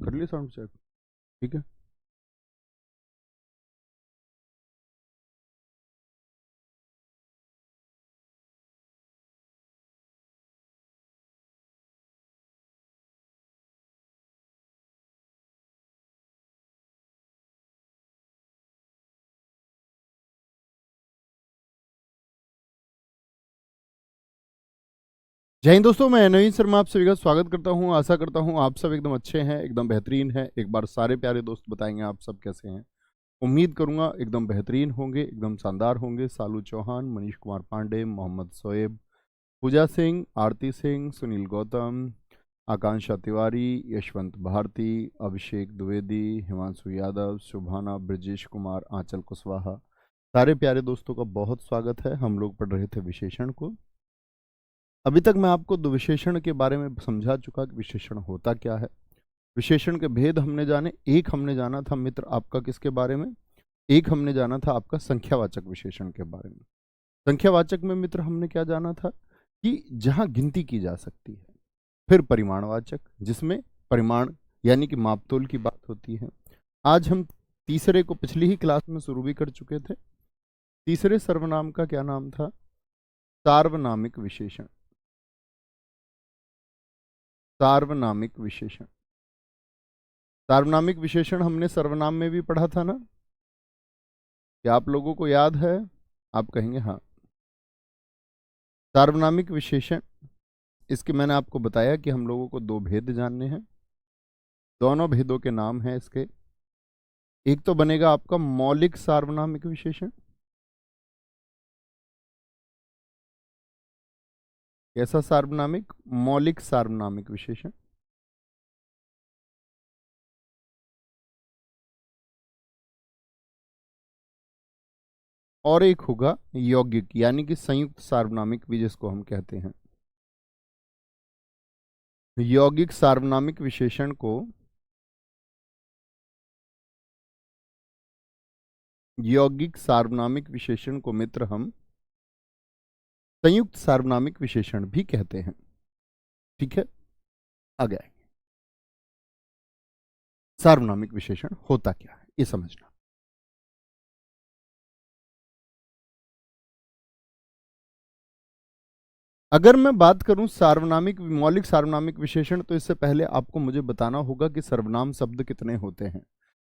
कर लिए sound check? ठीक है। जय हिंद दोस्तों, मैं नवीन शर्मा आप सभी का स्वागत करता हूं। आशा करता हूं आप सब एकदम अच्छे हैं, एकदम बेहतरीन हैं। एक बार सारे प्यारे दोस्त बताएंगे आप सब कैसे हैं। उम्मीद करूंगा एकदम बेहतरीन होंगे, एकदम शानदार होंगे। सालू चौहान, मनीष कुमार पांडे, मोहम्मद शोएब, पूजा सिंह, आरती सिंह, सुनील गौतम, आकांक्षा तिवारी, यशवंत भारती, अभिषेक द्विवेदी, हिमांशु यादव, शुभाना, ब्रजेश कुमार, आंचल कुशवाहा, सारे प्यारे दोस्तों का बहुत स्वागत है। हम लोग पढ़ रहे थे विशेषण को। अभी तक मैं आपको दो विशेषण के बारे में समझा चुका कि विशेषण होता क्या है। विशेषण के भेद हमने जाने। एक हमने जाना था मित्र आपका किसके बारे में, एक हमने जाना था आपका संख्यावाचक विशेषण के बारे में। संख्यावाचक में मित्र हमने क्या जाना था कि जहां गिनती की जा सकती है। फिर परिमाणवाचक, जिसमें परिमाण यानी कि मापतोल की बात होती है। आज हम तीसरे को पिछली ही क्लास में शुरू भी कर चुके थे। तीसरे सर्वनाम का क्या नाम था? सार्वनामिक विशेषण। सार्वनामिक विशेषण। सार्वनामिक विशेषण हमने सर्वनाम में भी पढ़ा था ना? क्या आप लोगों को याद है? आप कहेंगे हाँ। सार्वनामिक विशेषण, इसके मैंने आपको बताया कि हम लोगों को दो भेद जानने हैं। दोनों भेदों के नाम हैं इसके। एक तो बनेगा आपका मौलिक सार्वनामिक विशेषण। कैसा सार्वनामिक? मौलिक सार्वनामिक विशेषण। और एक होगा यौगिक यानी कि संयुक्त सार्वनामिक भी जिसको हम कहते हैं। यौगिक सार्वनामिक विशेषण को यौगिक सार्वनामिक विशेषण को मित्र हम संयुक्त सार्वनामिक विशेषण भी कहते हैं। ठीक है, आगे आएंगे। सार्वनामिक विशेषण होता क्या है ये समझना। अगर मैं बात करूं सार्वनामिक मौलिक सार्वनामिक विशेषण, तो इससे पहले आपको मुझे बताना होगा कि सर्वनाम शब्द कितने होते हैं।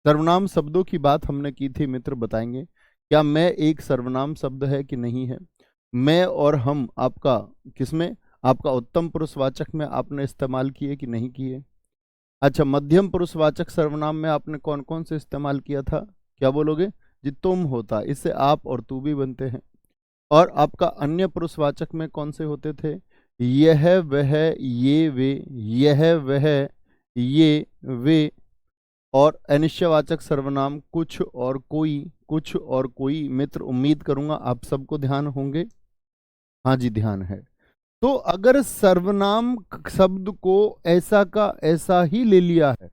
सर्वनाम शब्दों की बात हमने की थी मित्र, बताएंगे क्या मैं एक सर्वनाम शब्द है कि नहीं है। मैं और हम आपका किसमें, आपका उत्तम पुरुषवाचक में आपने इस्तेमाल किए कि नहीं किए। अच्छा, मध्यम पुरुषवाचक सर्वनाम में आपने कौन कौन से इस्तेमाल किया था? क्या बोलोगे जी? तुम होता, इससे आप और तू भी बनते हैं। और आपका अन्य पुरुषवाचक में कौन से होते थे? यह, वह, ये, वे, यह, वह, ये, वे। और अनिश्चयवाचक सर्वनाम कुछ और कोई, कुछ और कोई। मित्र उम्मीद करूंगा आप सबको ध्यान होंगे। हाँ जी, ध्यान है। तो अगर सर्वनाम शब्द को ऐसा का ऐसा ही ले लिया है,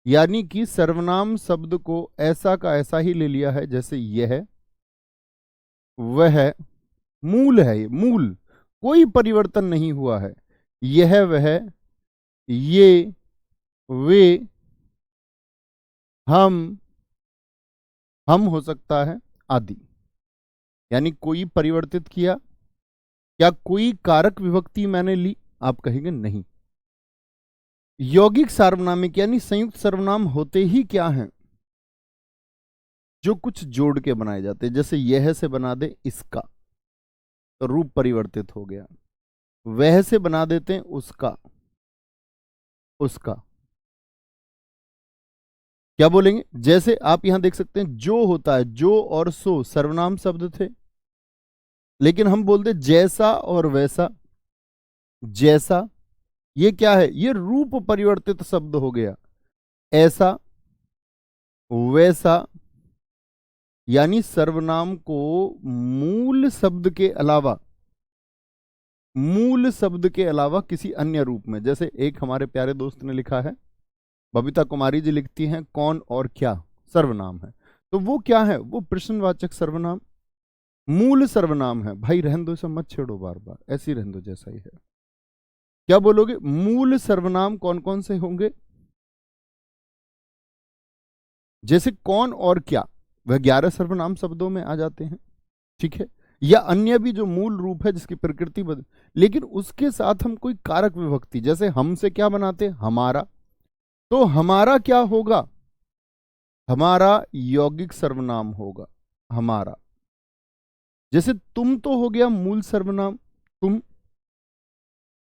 यानी कि सर्वनाम शब्द को ऐसा का ऐसा ही ले लिया है, जैसे यह, वह, मूल है, ये मूल, कोई परिवर्तन नहीं हुआ है। यह, वह, ये, वे, हम हो सकता है आदि, यानी कोई परिवर्तित किया। क्या कोई कारक विभक्ति मैंने ली? आप कहेंगे नहीं। यौगिक सार्वनामिक यानी संयुक्त सर्वनाम होते ही क्या हैं? जो कुछ जोड़ के बनाए जाते हैं। जैसे यह से बना दे इसका, तो रूप परिवर्तित हो गया। वह से बना देते हैं उसका, उसका। क्या बोलेंगे? जैसे आप यहां देख सकते हैं जो होता है, जो और सो सर्वनाम शब्द थे, लेकिन हम बोलते जैसा और वैसा। जैसा ये क्या है? ये रूप परिवर्तित शब्द हो गया। ऐसा, वैसा, यानी सर्वनाम को मूल शब्द के अलावा, मूल शब्द के अलावा किसी अन्य रूप में, जैसे एक हमारे प्यारे दोस्त ने लिखा है, बबीता कुमारी जी लिखती हैं, कौन और क्या सर्वनाम है। तो वो क्या है? वो प्रश्नवाचक सर्वनाम, मूल सर्वनाम है। भाई रहने दो, इसे मत छेड़ो बार बार, ऐसे ही रहने दो जैसा ही है। क्या बोलोगे? मूल सर्वनाम कौन कौन से होंगे? जैसे कौन और क्या, वह 11 सर्वनाम शब्दों में आ जाते हैं, ठीक है, या अन्य भी जो मूल रूप है जिसकी प्रकृति बदल, लेकिन उसके साथ हम कोई कारक विभक्ति, जैसे हम से क्या बनाते हैं, हमारा, तो हमारा क्या होगा, हमारा यौगिक सर्वनाम होगा, हमारा। जैसे तुम तो हो गया मूल सर्वनाम,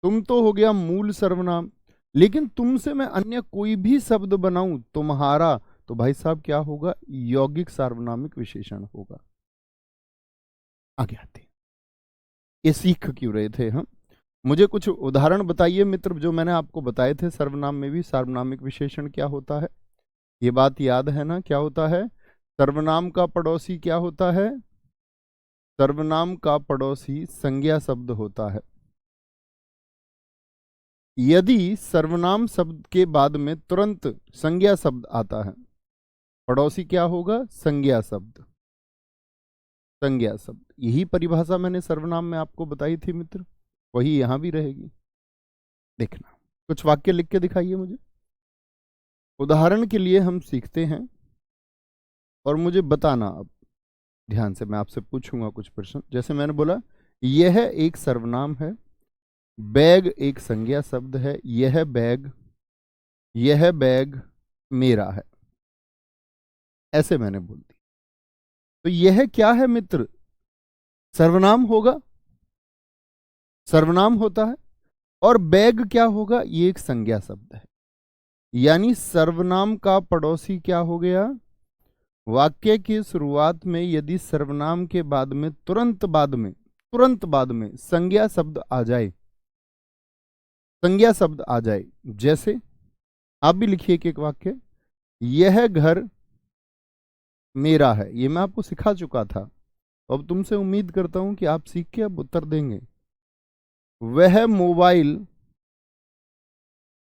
तुम तो हो गया मूल सर्वनाम, लेकिन तुमसे मैं अन्य कोई भी शब्द बनाऊं, तुम्हारा, तो भाई साहब क्या होगा, यौगिक सार्वनामिक विशेषण होगा। आगे आते हैं, ये सीख क्यों रहे थे हम, मुझे कुछ उदाहरण बताइए मित्र, जो मैंने आपको बताए थे सर्वनाम में भी सार्वनामिक विशेषण क्या होता है, ये बात याद है ना, क्या होता है, सर्वनाम का पड़ोसी क्या होता है, सर्वनाम का पड़ोसी संज्ञा शब्द होता है। यदि सर्वनाम शब्द के बाद में तुरंत संज्ञा शब्द आता है, पड़ोसी क्या होगा, संज्ञा शब्द, संज्ञा शब्द। यही परिभाषा मैंने सर्वनाम में आपको बताई थी मित्र, वही यहां भी रहेगी। देखना, कुछ वाक्य लिख के दिखाइए मुझे, उदाहरण के लिए हम सीखते हैं, और मुझे बताना अब ध्यान से, मैं आपसे पूछूंगा कुछ प्रश्न। जैसे मैंने बोला, यह एक सर्वनाम है, बैग एक संज्ञा शब्द है, यह बैग मेरा है, ऐसे मैंने बोल दी, तो यह क्या है मित्र, सर्वनाम होगा, सर्वनाम होता है, और बैग क्या होगा, ये एक संज्ञा शब्द है। यानी सर्वनाम का पड़ोसी क्या हो गया, वाक्य की शुरुआत में यदि सर्वनाम के बाद में तुरंत बाद में संज्ञा शब्द आ जाए, संज्ञा शब्द आ जाए, जैसे आप भी लिखिए एक वाक्य, यह घर मेरा है, ये मैं आपको सिखा चुका था, अब तुमसे उम्मीद करता हूं कि आप सीख के अब उत्तर देंगे। वह मोबाइल,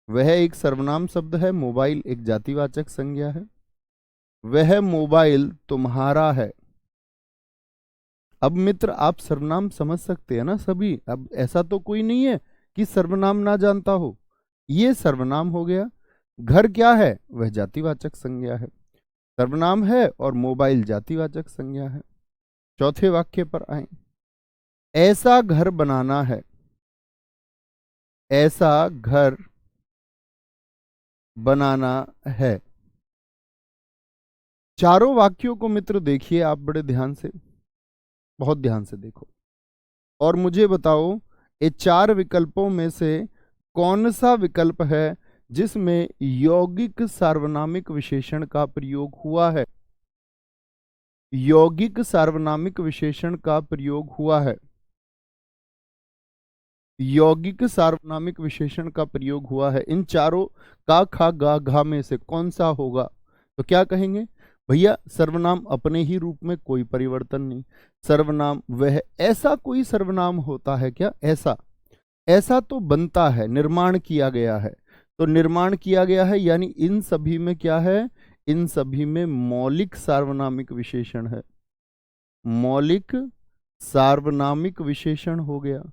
वह एक सर्वनाम शब्द है, मोबाइल एक जातिवाचक संज्ञा है, वह मोबाइल तुम्हारा है। अब मित्र आप सर्वनाम समझ सकते हैं ना सभी, अब ऐसा तो कोई नहीं है कि सर्वनाम ना जानता हो, ये सर्वनाम हो गया, घर क्या है, वह जातिवाचक संज्ञा है, सर्वनाम है और मोबाइल जातिवाचक संज्ञा है। चौथे वाक्य पर आए, ऐसा घर बनाना है, ऐसा घर बनाना है। चारों वाक्यों को मित्र देखिए आप बड़े ध्यान से, बहुत ध्यान से देखो, और मुझे बताओ ये चार विकल्पों में से कौन सा विकल्प है जिसमें यौगिक सार्वनामिक विशेषण का प्रयोग हुआ है, यौगिक सार्वनामिक विशेषण का प्रयोग हुआ है, यौगिक सार्वनामिक विशेषण का प्रयोग हुआ है। इन चारों का खा गा घा में से कौन सा होगा, तो क्या कहेंगे भैया, सर्वनाम अपने ही रूप में कोई परिवर्तन नहीं, सर्वनाम वह ऐसा कोई सर्वनाम होता है क्या, ऐसा, ऐसा तो बनता है, निर्माण किया गया है, तो निर्माण किया गया है यानी इन सभी में क्या है, इन सभी में मौलिक सार्वनामिक विशेषण है, मौलिक सार्वनामिक विशेषण हो गया,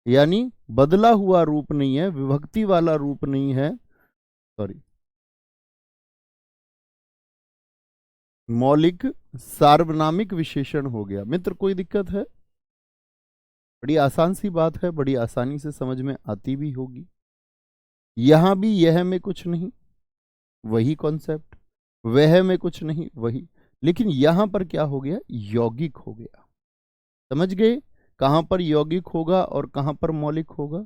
यानी बदला हुआ रूप नहीं है, विभक्ति वाला रूप नहीं है, सॉरी, मौलिक सार्वनामिक विशेषण हो गया। मित्र कोई दिक्कत है, बड़ी आसान सी बात है, बड़ी आसानी से समझ में आती भी होगी। यहां भी यह में कुछ नहीं, वही कॉन्सेप्ट, वह में कुछ नहीं, वही, लेकिन यहां पर क्या हो गया, यौगिक हो गया। समझ गए कहां पर यौगिक होगा और कहां पर मौलिक होगा,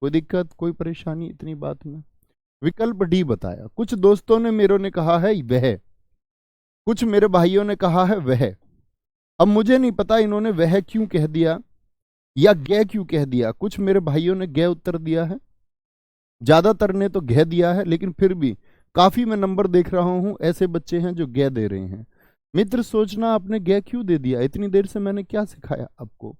कोई दिक्कत कोई परेशानी इतनी बात में। विकल्प डी बताया, कुछ दोस्तों ने मेरों ने कहा है वह, कुछ मेरे भाइयों ने कहा है वह, अब मुझे नहीं पता इन्होंने वह क्यों कह दिया या गे क्यों कह दिया, कुछ मेरे भाइयों ने गे उत्तर दिया है, ज्यादातर ने तो घे दिया है, लेकिन फिर भी काफी मैं नंबर देख रहा हूं ऐसे बच्चे हैं जो गे दे रहे हैं। मित्र सोचना आपने गे क्यों दे दिया, इतनी देर से मैंने क्या सिखाया आपको,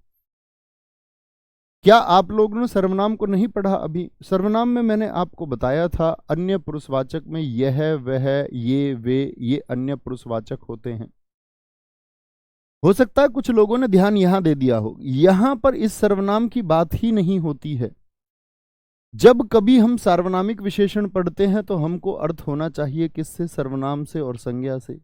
क्या आप लोगों ने सर्वनाम को नहीं पढ़ा अभी, सर्वनाम में मैंने आपको बताया था अन्य पुरुषवाचक में यह वह ये वे, ये अन्य पुरुषवाचक होते हैं। हो सकता है कुछ लोगों ने ध्यान यहां दे दिया हो, यहां पर इस सर्वनाम की बात ही नहीं होती है, जब कभी हम सार्वनामिक विशेषण पढ़ते हैं तो हमको अर्थ होना चाहिए किससे? सर्वनाम से और संज्ञा से।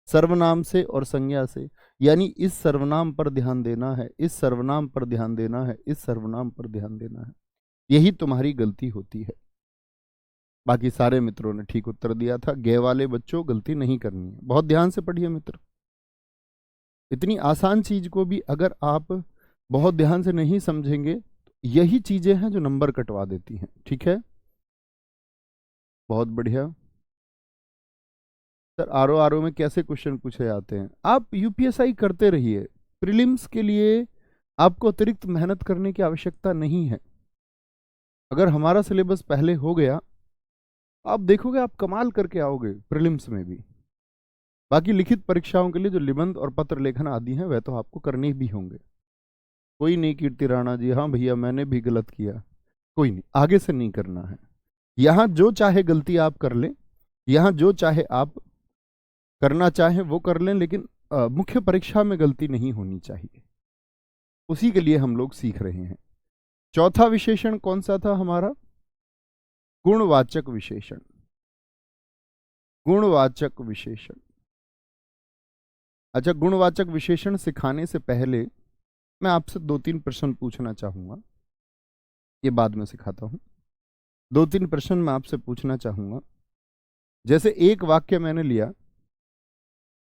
सर्वनाम से और संज्ञा से, यानी इस सर्वनाम पर ध्यान देना है, इस सर्वनाम पर ध्यान देना है, इस सर्वनाम पर ध्यान देना है। यही तुम्हारी गलती होती है। बाकी सारे मित्रों ने ठीक उत्तर दिया था। गे वाले बच्चों, गलती नहीं करनी है। बहुत ध्यान से पढ़िए मित्र। इतनी आसान चीज को भी अगर आप बहुत ध्यान से नहीं समझेंगे, यही चीजें हैं जो नंबर कटवा देती हैं। ठीक है, बहुत बढ़िया। सर आरओ में कैसे क्वेश्चन पूछे जाते हैं? आप यूपीएसआई करते रहिए। प्रीलिम्स के लिए आपको अतिरिक्त मेहनत करने की आवश्यकता नहीं है। अगर हमारा सिलेबस पहले हो गया, आप देखोगे आप कमाल करके आओगे प्रीलिम्स में भी। बाकी लिखित परीक्षाओं के लिए जो निबंध और पत्र लेखन आदि हैं वह तो आपको करने भी होंगे। कोई नहीं कीर्ति राणा जी, हाँ भैया मैंने भी गलत किया, कोई नहीं, आगे से नहीं करना है। यहाँ जो चाहे गलती आप कर लें, यहाँ जो चाहे आप करना चाहें वो कर लें, लेकिन मुख्य परीक्षा में गलती नहीं होनी चाहिए। उसी के लिए हम लोग सीख रहे हैं। चौथा विशेषण कौन सा था हमारा? गुणवाचक विशेषण। गुणवाचक विशेषण। अच्छा, गुणवाचक विशेषण सिखाने से पहले मैं आपसे 2-3 प्रश्न पूछना चाहूंगा। ये बाद में सिखाता हूं। 2-3 प्रश्न मैं आपसे पूछना चाहूंगा। जैसे एक वाक्य मैंने लिया,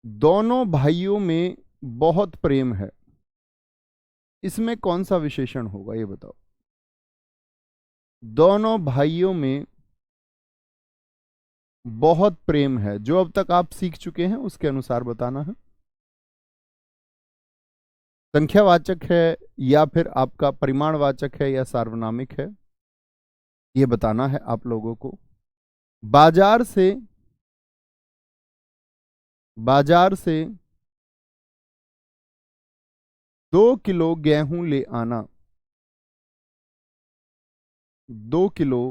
दोनों भाइयों में बहुत प्रेम है, इसमें कौन सा विशेषण होगा ये बताओ? दोनों भाइयों में बहुत प्रेम है, जो अब तक आप सीख चुके हैं उसके अनुसार बताना है। संख्यावाचक है या फिर आपका परिमाणवाचक है या सार्वनामिक है, ये बताना है आप लोगों को। बाजार से 2 किलो गेहूं ले आना। 2 किलो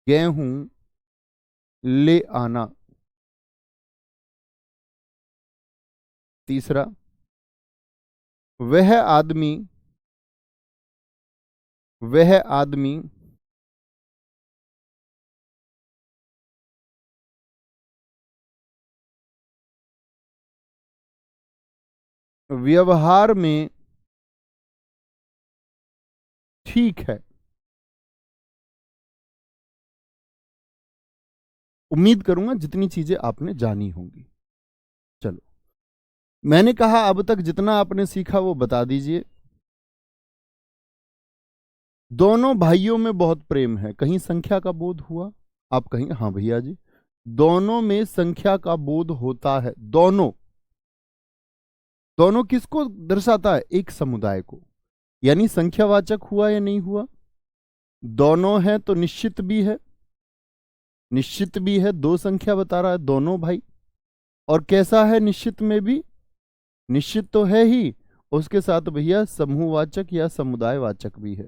गेहूं ले आना। तीसरा, वह आदमी वह आदमी व्यवहार में ठीक है। उम्मीद करूंगा जितनी चीजें आपने जानी होंगी। चलो, मैंने कहा अब तक जितना आपने सीखा वो बता दीजिए। दोनों भाइयों में बहुत प्रेम है, कहीं संख्या का बोध हुआ? आप कहेंगे हाँ भैया जी, दोनों में संख्या का बोध होता है। दोनों, दोनों किसको दर्शाता है? एक समुदाय को, यानी संख्यावाचक हुआ या नहीं हुआ? दोनों है तो निश्चित भी है, निश्चित भी है, दो संख्या बता रहा है, दोनों भाई। और कैसा है निश्चित में भी? निश्चित तो है ही, उसके साथ भैया समूहवाचक या समुदायवाचक भी है,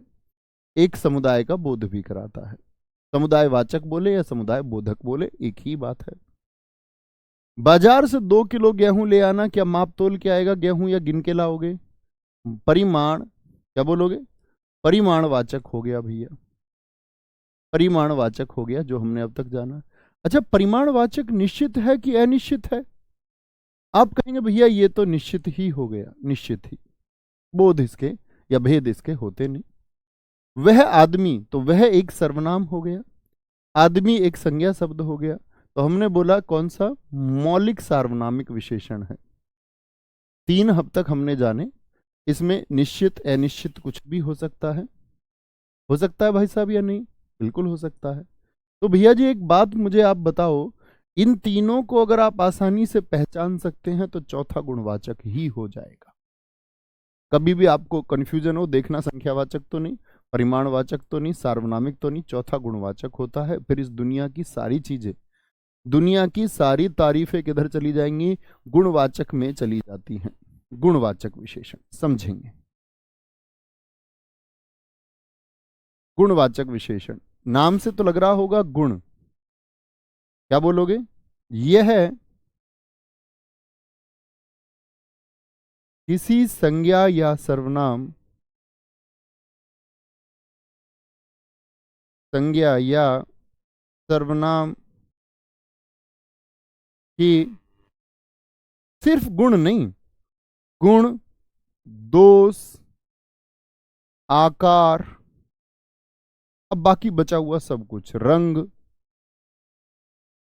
एक समुदाय का बोध भी कराता है। समुदायवाचक बोले या समुदाय बोधक बोले, एक ही बात है। बाजार से 2 किलो गेहूं ले आना, क्या माप तोल के आएगा गेहूं या गिन के लाओगे? परिमाण, क्या बोलोगे? परिमाणवाचक हो गया भैया, परिमाणवाचक हो गया जो हमने अब तक जाना। अच्छा, परिमाणवाचक निश्चित है कि अनिश्चित है? आप कहेंगे भैया ये तो निश्चित ही हो गया, निश्चित ही, बोध इसके या भेद इसके होते नहीं। वह आदमी, तो वह एक सर्वनाम हो गया, आदमी एक संज्ञा शब्द हो गया, तो हमने बोला कौन सा? मौलिक सार्वनामिक विशेषण है। 3 अब तक हमने जाने, इसमें निश्चित अनिश्चित कुछ भी हो सकता है। हो सकता है भाई साहब या नहीं? बिल्कुल हो सकता है। तो भैया जी एक बात मुझे आप बताओ, इन तीनों को अगर आप आसानी से पहचान सकते हैं तो चौथा गुणवाचक ही हो जाएगा। कभी भी आपको कंफ्यूजन हो, देखना संख्यावाचक तो नहीं, परिमाणवाचक तो नहीं, सार्वनामिक तो नहीं, चौथा गुणवाचक होता है। फिर इस दुनिया की सारी चीजें, दुनिया की सारी तारीफें किधर चली जाएंगी? गुणवाचक में चली जाती हैं। गुणवाचक विशेषण समझेंगे। गुणवाचक विशेषण, नाम से तो लग रहा होगा गुण, क्या बोलोगे? यह किसी संज्ञा या सर्वनाम संज्ञा या सर्वनाम की सिर्फ गुण नहीं, गुण, दोष, आकार, अब बाकी बचा हुआ सब कुछ, रंग,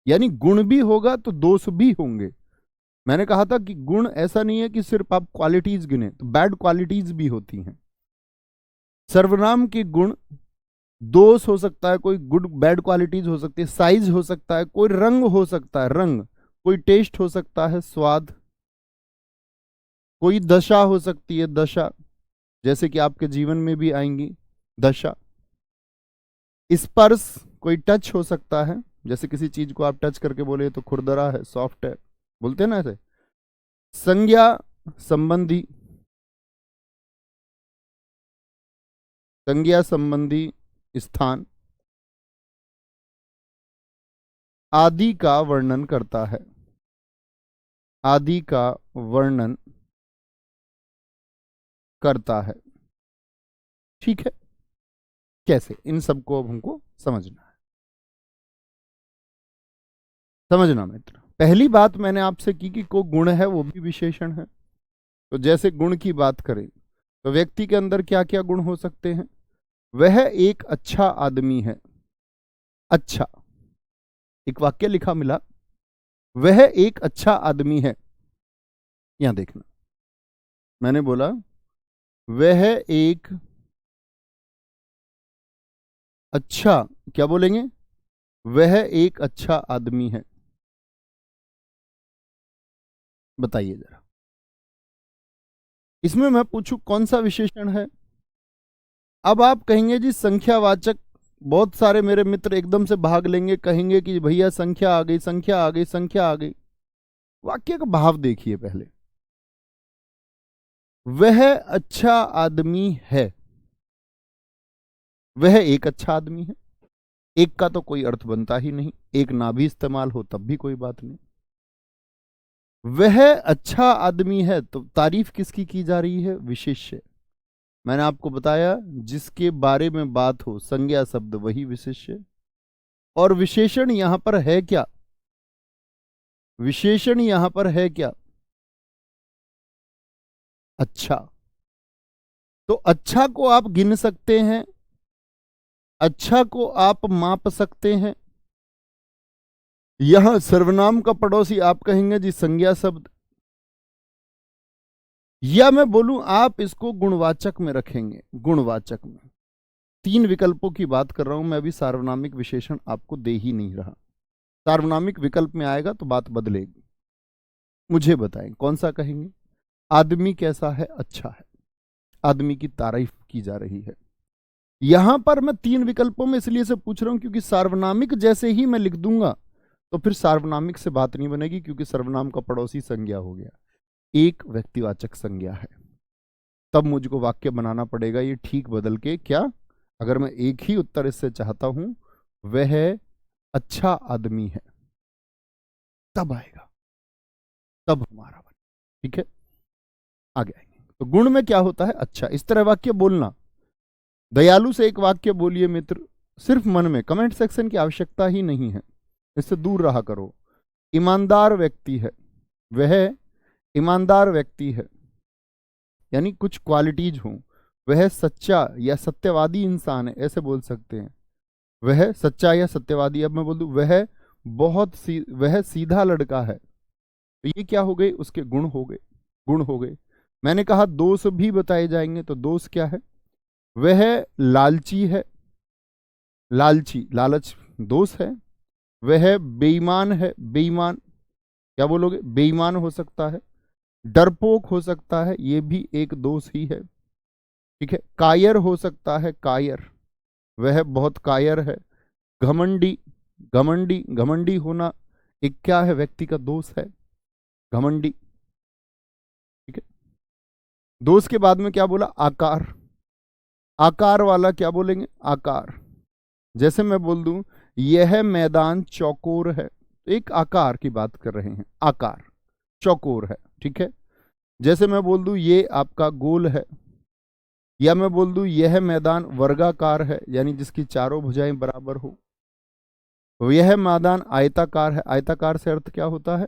यानी गुण भी होगा तो दोष भी होंगे। मैंने कहा था कि गुण ऐसा नहीं है कि सिर्फ आप क्वालिटीज गिने, तो बैड क्वालिटीज भी होती हैं। सर्वनाम के गुण, दोष हो सकता है, कोई गुड बैड क्वालिटीज हो सकती है, साइज हो सकता है, कोई रंग हो सकता है, रंग, कोई टेस्ट हो सकता है, स्वाद, कोई दशा हो सकती है, दशा, जैसे कि आपके जीवन में भी आएंगी दशा। स्पर्श, कोई टच हो सकता है, जैसे किसी चीज को आप टच करके बोले तो खुरदरा है, सॉफ्ट है, बोलते हैं ना ऐसे। संज्ञा, संबंधी, संज्ञा संबंधी स्थान, आदि का वर्णन करता है, आदि का वर्णन करता है। ठीक है, कैसे, इन सबको अब हमको समझना है। समझना मित्र, पहली बात मैंने आपसे की कि को गुण है वो भी विशेषण है। तो जैसे गुण की बात करें तो व्यक्ति के अंदर क्या क्या गुण हो सकते हैं? वह एक अच्छा आदमी है। अच्छा, एक वाक्य लिखा मिला, वह एक अच्छा आदमी है। यहां देखना, मैंने बोला वह एक अच्छा, क्या बोलेंगे? वह एक अच्छा आदमी है। बताइए जरा, इसमें मैं पूछूं कौन सा विशेषण है? अब आप कहेंगे जी संख्यावाचक, बहुत सारे मेरे मित्र एकदम से भाग लेंगे, कहेंगे कि भैया संख्या आ गई, संख्या आ गई, संख्या आ गई। वाक्य का भाव देखिए पहले। वह अच्छा आदमी है, वह एक अच्छा आदमी है। एक का तो कोई अर्थ बनता ही नहीं, एक ना भी इस्तेमाल हो तब भी कोई बात नहीं। वह अच्छा आदमी है तो तारीफ किसकी की जा रही है? विशेष्य। मैंने आपको बताया जिसके बारे में बात हो, संज्ञा शब्द वही विशेष्य। और विशेषण यहां पर है क्या? विशेषण यहां पर है क्या? अच्छा। तो अच्छा को आप गिन सकते हैं, अच्छा को आप माप सकते हैं। यहां सर्वनाम का पड़ोसी आप कहेंगे जी संज्ञा शब्द, या मैं बोलूं आप इसको गुणवाचक में रखेंगे। गुणवाचक में तीन विकल्पों की बात कर रहा हूं मैं, अभी सार्वनामिक विशेषण आपको दे ही नहीं रहा। सार्वनामिक विकल्प में आएगा तो बात बदलेगी। मुझे बताएं कौन सा कहेंगे? आदमी कैसा है? अच्छा है। आदमी की तारीफ की जा रही है। यहां पर मैं तीन विकल्पों में इसलिए से पूछ रहा हूं क्योंकि सार्वनामिक जैसे ही मैं लिख दूंगा तो फिर सार्वनामिक से बात नहीं बनेगी, क्योंकि सर्वनाम का पड़ोसी संज्ञा हो गया, एक व्यक्तिवाचक संज्ञा है। तब मुझको वाक्य बनाना पड़ेगा ये ठीक बदल के। क्या? अगर मैं एक ही उत्तर इससे चाहता हूं, वह अच्छा आदमी है, तब आएगा, तब हमारा बन। ठीक है, आगे आएंगे। तो गुण में क्या होता है? अच्छा। इस तरह वाक्य बोलना। दयालु से एक वाक्य बोलिए मित्र, सिर्फ मन में, कमेंट सेक्शन की आवश्यकता ही नहीं है, इससे दूर रहा करो। ईमानदार व्यक्ति है, वह ईमानदार व्यक्ति है, यानी कुछ क्वालिटीज हों। वह सच्चा या सत्यवादी इंसान है, ऐसे बोल सकते हैं। वह सच्चा या सत्यवादी। अब मैं बोल दूं वह सीधा लड़का है, तो ये क्या हो गए? उसके गुण हो गए, गुण हो गए। मैंने कहा दोष भी बताए जाएंगे, तो दोष क्या है? वह लालची है, लालची, लालच दोष है। वह बेईमान है, बेईमान, क्या बोलोगे? बेईमान हो सकता है। डरपोक हो सकता है, ये भी एक दोष ही है। ठीक है। कायर हो सकता है, कायर, वह बहुत कायर है। घमंडी, घमंडी, घमंडी होना एक क्या है? व्यक्ति का दोष है, घमंडी। ठीक है। दोष के बाद में क्या बोला? आकार, आकार वाला क्या बोलेंगे? आकार। जैसे मैं बोल दूं यह मैदान चौकोर है, तो एक आकार की बात कर रहे हैं, आकार, चौकोर है। ठीक है। जैसे मैं बोल दूं ये आपका गोल है, या मैं बोल दूं यह मैदान वर्गाकार है, यानी जिसकी चारों भुजाएं बराबर हो। यह मैदान आयताकार है। आयताकार से अर्थ क्या होता है,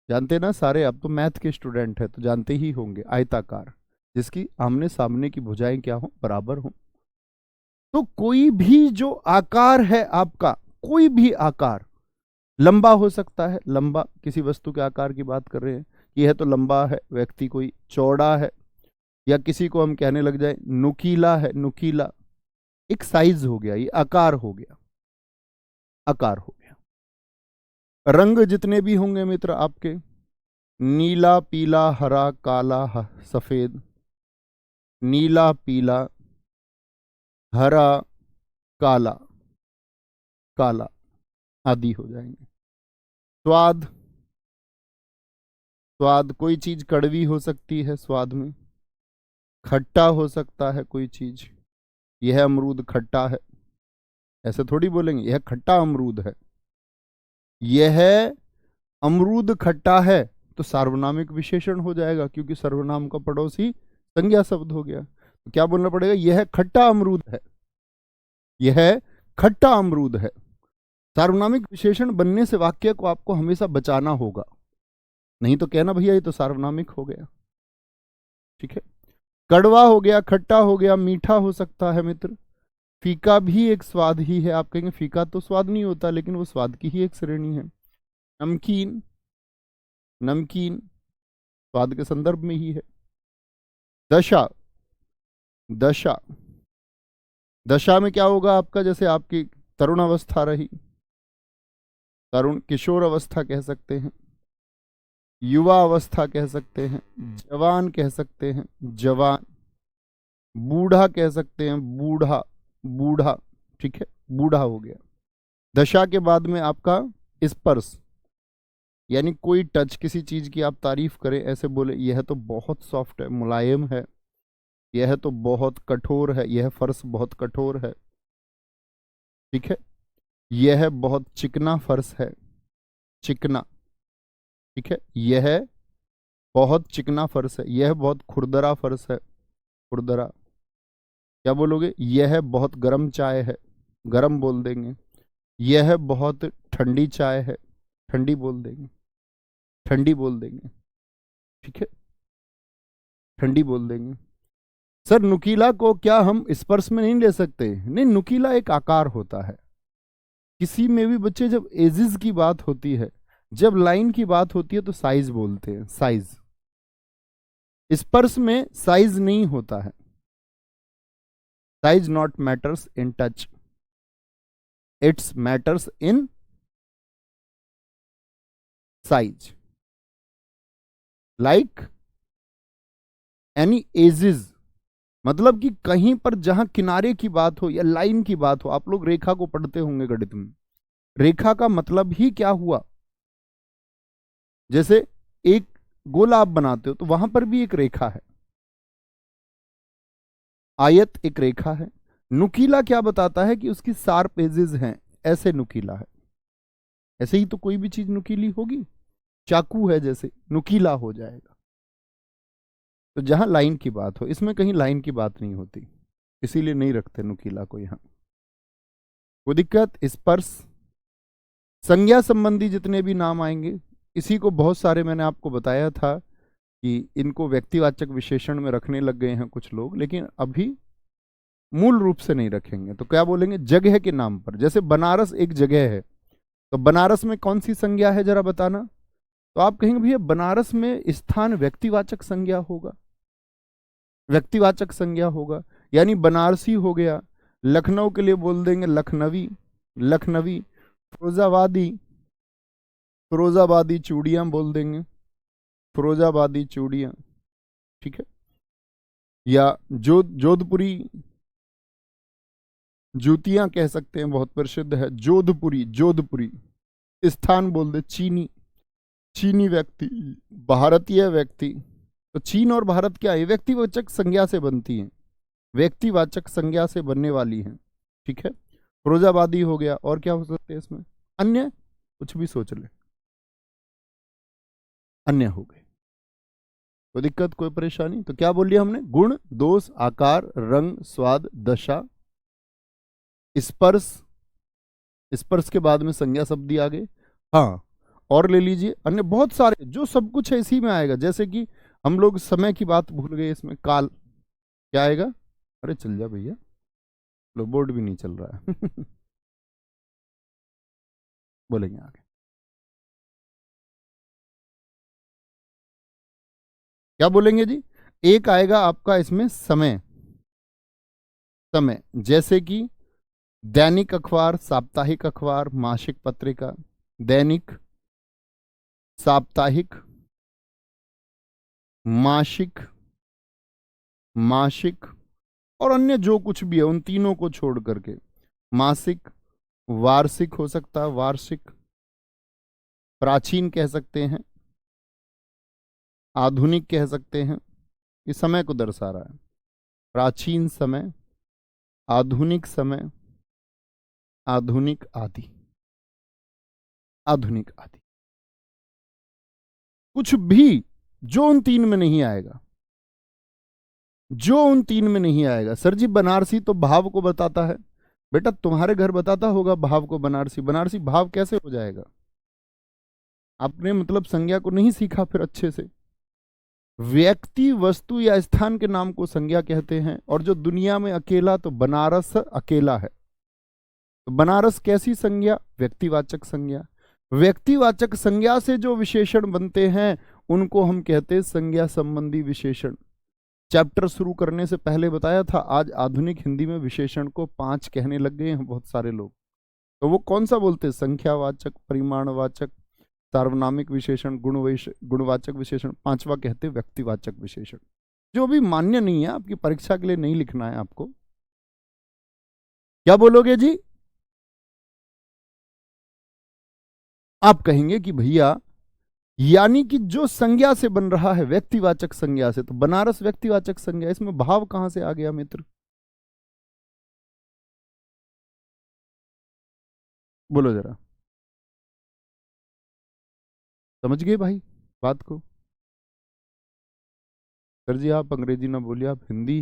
जानते ना सारे, अब तो मैथ के स्टूडेंट है तो जानते ही होंगे। आयताकार, जिसकी आमने सामने की भुजाएं क्या हो, बराबर हो। तो कोई भी जो आकार है आपका, कोई भी आकार, लंबा हो सकता है, लंबा किसी वस्तु के आकार की बात कर रहे हैं, यह तो लंबा है, व्यक्ति कोई चौड़ा है, या किसी को हम कहने लग जाए नुकीला है, नुकीला, एक साइज हो गया, ये आकार हो गया, आकार हो गया। रंग जितने भी होंगे मित्र आपके, नीला, पीला, हरा, काला, सफेद, नीला, पीला, हरा, काला, काला आदि हो जाएंगे। स्वाद, स्वाद कोई चीज कड़वी हो सकती है, स्वाद में खट्टा हो सकता है कोई चीज, यह अमरूद खट्टा है, ऐसे थोड़ी बोलेंगे यह खट्टा अमरूद है। यह अमरूद खट्टा है तो सार्वनामिक विशेषण हो जाएगा, क्योंकि सर्वनाम का पड़ोसी संज्ञा शब्द हो गया। तो क्या बोलना पड़ेगा, यह खट्टा अमरूद है, यह खट्टा अमरूद है। सार्वनामिक विशेषण बनने से वाक्य को आपको हमेशा बचाना होगा, नहीं तो कहना भैया ये तो सार्वनामिक हो गया। ठीक है, कड़वा हो गया, खट्टा हो गया, मीठा हो सकता है मित्र। फीका भी एक स्वाद ही है। आप कहेंगे फीका तो स्वाद नहीं होता, लेकिन वो स्वाद की ही एक श्रेणी है। नमकीन, नमकीन स्वाद के संदर्भ में ही है। दशा, दशा, दशा में क्या होगा आपका, जैसे आपकी तरुण अवस्था रही, तरुण किशोर अवस्था कह सकते हैं, युवा अवस्था कह सकते हैं, जवान कह सकते हैं, जवान, बूढ़ा कह सकते हैं, बूढ़ा, बूढ़ा। ठीक है, बूढ़ा हो गया। दशा के बाद में आपका स्पर्श, यानी कोई टच, किसी चीज की आप तारीफ करें, ऐसे बोले यह तो बहुत सॉफ्ट है, मुलायम है, यह तो बहुत कठोर है, यह फर्श बहुत कठोर है। ठीक है, यह बहुत चिकना फर्श है, चिकना। ठीक है, यह बहुत चिकना फर्श है, यह बहुत खुरदरा फर्श है, खुरदरा। क्या बोलोगे, यह बहुत गर्म चाय है, गर्म बोल देंगे। यह बहुत ठंडी चाय है, ठंडी बोल देंगे, ठंडी बोल देंगे। ठीक है, ठंडी बोल देंगे। सर नुकीला को क्या हम स्पर्श में नहीं ले सकते? नहीं, नुकीला एक आकार होता है। किसी में भी बच्चे, जब एजिज की बात होती है, जब लाइन की बात होती है, तो साइज बोलते हैं, साइज। स्पर्श में साइज नहीं होता है। Size not matters in touch, it's matters in size. Like any edges, मतलब कि कहीं पर जहां किनारे की बात हो या लाइन की बात हो, आप लोग रेखा को पढ़ते होंगे गणित में। रेखा का मतलब ही क्या हुआ, जैसे एक गोला आप बनाते हो तो वहां पर भी एक रेखा है, आयत एक रेखा है। नुकीला क्या बताता है कि उसकी शार्प एजेस हैं, ऐसे नुकीला है। ऐसे ही तो कोई भी चीज नुकीली होगी, चाकू है जैसे, नुकीला हो जाएगा। तो जहां लाइन की बात हो, इसमें कहीं लाइन की बात नहीं होती, इसीलिए नहीं रखते नुकीला को यहां। कोई दिक्कत? स्पर्श, संज्ञा संबंधी जितने भी नाम आएंगे, इसी को बहुत सारे मैंने आपको बताया था कि इनको व्यक्तिवाचक विशेषण में रखने लग गए हैं कुछ लोग, लेकिन अभी मूल रूप से नहीं रखेंगे। तो क्या बोलेंगे, जगह के नाम पर। जैसे बनारस एक जगह है, तो बनारस में कौन सी संज्ञा है जरा बताना? तो आप कहेंगे भैया बनारस में स्थान व्यक्तिवाचक संज्ञा होगा, व्यक्तिवाचक संज्ञा होगा, यानी बनारसी हो गया। लखनऊ के लिए बोल देंगे लखनवी, लखनवी। फिरोजाबादी, फिरोजाबादी चूड़ियां बोल देंगे, फिरोजाबादी चूड़ियां। ठीक है, या जोधपुरी जूतियां कह सकते हैं, बहुत प्रसिद्ध है जोधपुरी, जोधपुरी। स्थान बोल दे चीनी, चीनी व्यक्ति, भारतीय व्यक्ति। तो चीन और भारत क्या है, व्यक्तिवाचक संज्ञा से बनती हैं, व्यक्तिवाचक संज्ञा से बनने वाली हैं। ठीक है, फिरोजाबादी हो गया। और क्या हो सकते हैं इसमें? अन्य, कुछ भी सोच ले, अन्य हो गए। कोई दिक्कत, कोई परेशानी? तो क्या बोल लिया हमने? गुण, दोष, आकार, रंग, स्वाद, दशा, स्पर्श। स्पर्श के बाद में संज्ञा शब्द दिया आगे। हाँ, और ले लीजिए अन्य बहुत सारे, जो सब कुछ है इसी में आएगा। जैसे कि हम लोग समय की बात भूल गए, इसमें काल क्या आएगा? अरे चल जा भैया, लो बोर्ड भी नहीं चल रहा है। बोलेंगे आगे। क्या बोलेंगे जी? एक आएगा आपका इसमें समय। समय जैसे कि दैनिक अखबार, साप्ताहिक अखबार, मासिक पत्रिका। दैनिक, साप्ताहिक, मासिक, मासिक और अन्य जो कुछ भी है उन तीनों को छोड़ करके। मासिक, वार्षिक हो सकता है, वार्षिक। प्राचीन कह सकते हैं, आधुनिक कह सकते हैं। इस समय को दर्शा रहा है। प्राचीन समय, आधुनिक समय, आधुनिक आदि, आधुनिक आदि। कुछ भी जो उन तीन में नहीं आएगा, जो उन तीन में नहीं आएगा। सर जी बनारसी तो भाव को बताता है। बेटा तुम्हारे घर बताता होगा भाव को बनारसी। बनारसी भाव कैसे हो जाएगा? आपने मतलब संज्ञा को नहीं सीखा फिर अच्छे से। व्यक्ति, वस्तु या स्थान के नाम को संज्ञा कहते हैं। और जो दुनिया में अकेला, तो बनारस अकेला है। तो बनारस कैसी संज्ञा? व्यक्तिवाचक संज्ञा। व्यक्तिवाचक संज्ञा से जो विशेषण बनते हैं उनको हम कहते हैं संज्ञा संबंधी विशेषण। चैप्टर शुरू करने से पहले बताया था, आज आधुनिक हिंदी में विशेषण को 5 कहने लग गए हैं बहुत सारे लोग। तो वो कौन सा बोलते हैं? संख्यावाचक, परिमाणवाचक, सार्वनामिक विशेषण, गुणवाचक विशेषण। 5वां कहते हैं व्यक्तिवाचक विशेषण, जो भी मान्य नहीं है, आपकी परीक्षा के लिए नहीं लिखना है आपको। क्या बोलोगे जी? आप कहेंगे कि भैया यानी कि जो संज्ञा से बन रहा है व्यक्तिवाचक संज्ञा से, तो बनारस व्यक्तिवाचक संज्ञा, इसमें भाव कहां से आ गया मित्र? बोलो जरा, समझ गए भाई बात को? सर जी आप अंग्रेजी ना बोलिए, आप हिंदी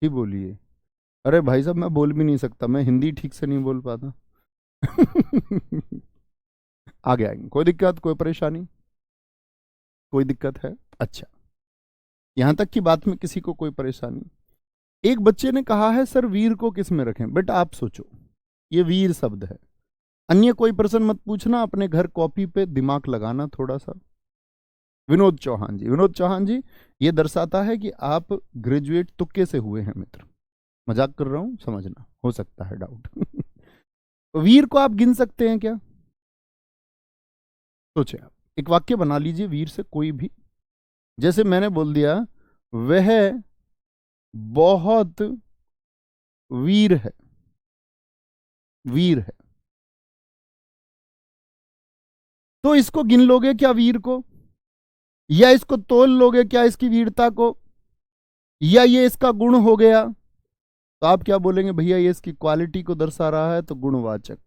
ही बोलिए। अरे भाई साहब मैं बोल भी नहीं सकता, मैं हिंदी ठीक से नहीं बोल पाता। आगे आएंगे, कोई दिक्कत, कोई परेशानी, कोई दिक्कत है? अच्छा, यहां तक की बात में किसी को कोई परेशानी? एक बच्चे ने कहा है सर वीर को किस में रखें? बेटा आप सोचो, ये वीर शब्द है। अन्य कोई प्रश्न मत पूछना, अपने घर कॉपी पे दिमाग लगाना थोड़ा सा। विनोद चौहान जी, विनोद चौहान जी, ये दर्शाता है कि आप ग्रेजुएट तुक्के से हुए हैं मित्र। मजाक कर रहा हूं, समझना, हो सकता है डाउट। वीर को आप गिन सकते हैं क्या? सोचे आप, एक वाक्य बना लीजिए वीर से कोई भी। जैसे मैंने बोल दिया, वह बहुत वीर है, वीर है। तो इसको गिन लोगे क्या वीर को? या इसको तोल लोगे क्या इसकी वीरता को? या ये इसका गुण हो गया? तो आप क्या बोलेंगे? भैया ये इसकी क्वालिटी को दर्शा रहा है, तो गुणवाचक।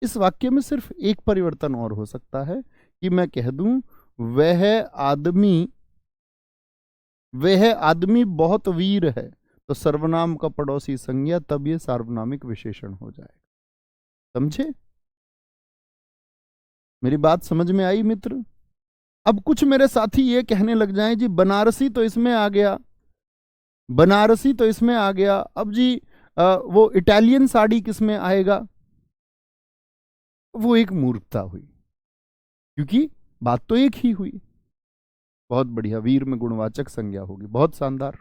इस वाक्य में सिर्फ एक परिवर्तन और हो सकता है कि मैं कह दूं वह आदमी, वह आदमी बहुत वीर है, तो सर्वनाम का पड़ोसी संज्ञा, तब ये सार्वनामिक विशेषण हो जाएगा। समझे? मेरी बात समझ में आई मित्र? अब कुछ मेरे साथी ये कहने लग जाएं जी बनारसी तो इसमें आ गया, बनारसी तो इसमें आ गया, अब जी वो इटालियन साड़ी किस में आएगा? वो एक मूर्खता हुई, क्योंकि बात तो एक ही हुई। बहुत बढ़िया, वीर में गुणवाचक संज्ञा होगी, बहुत शानदार।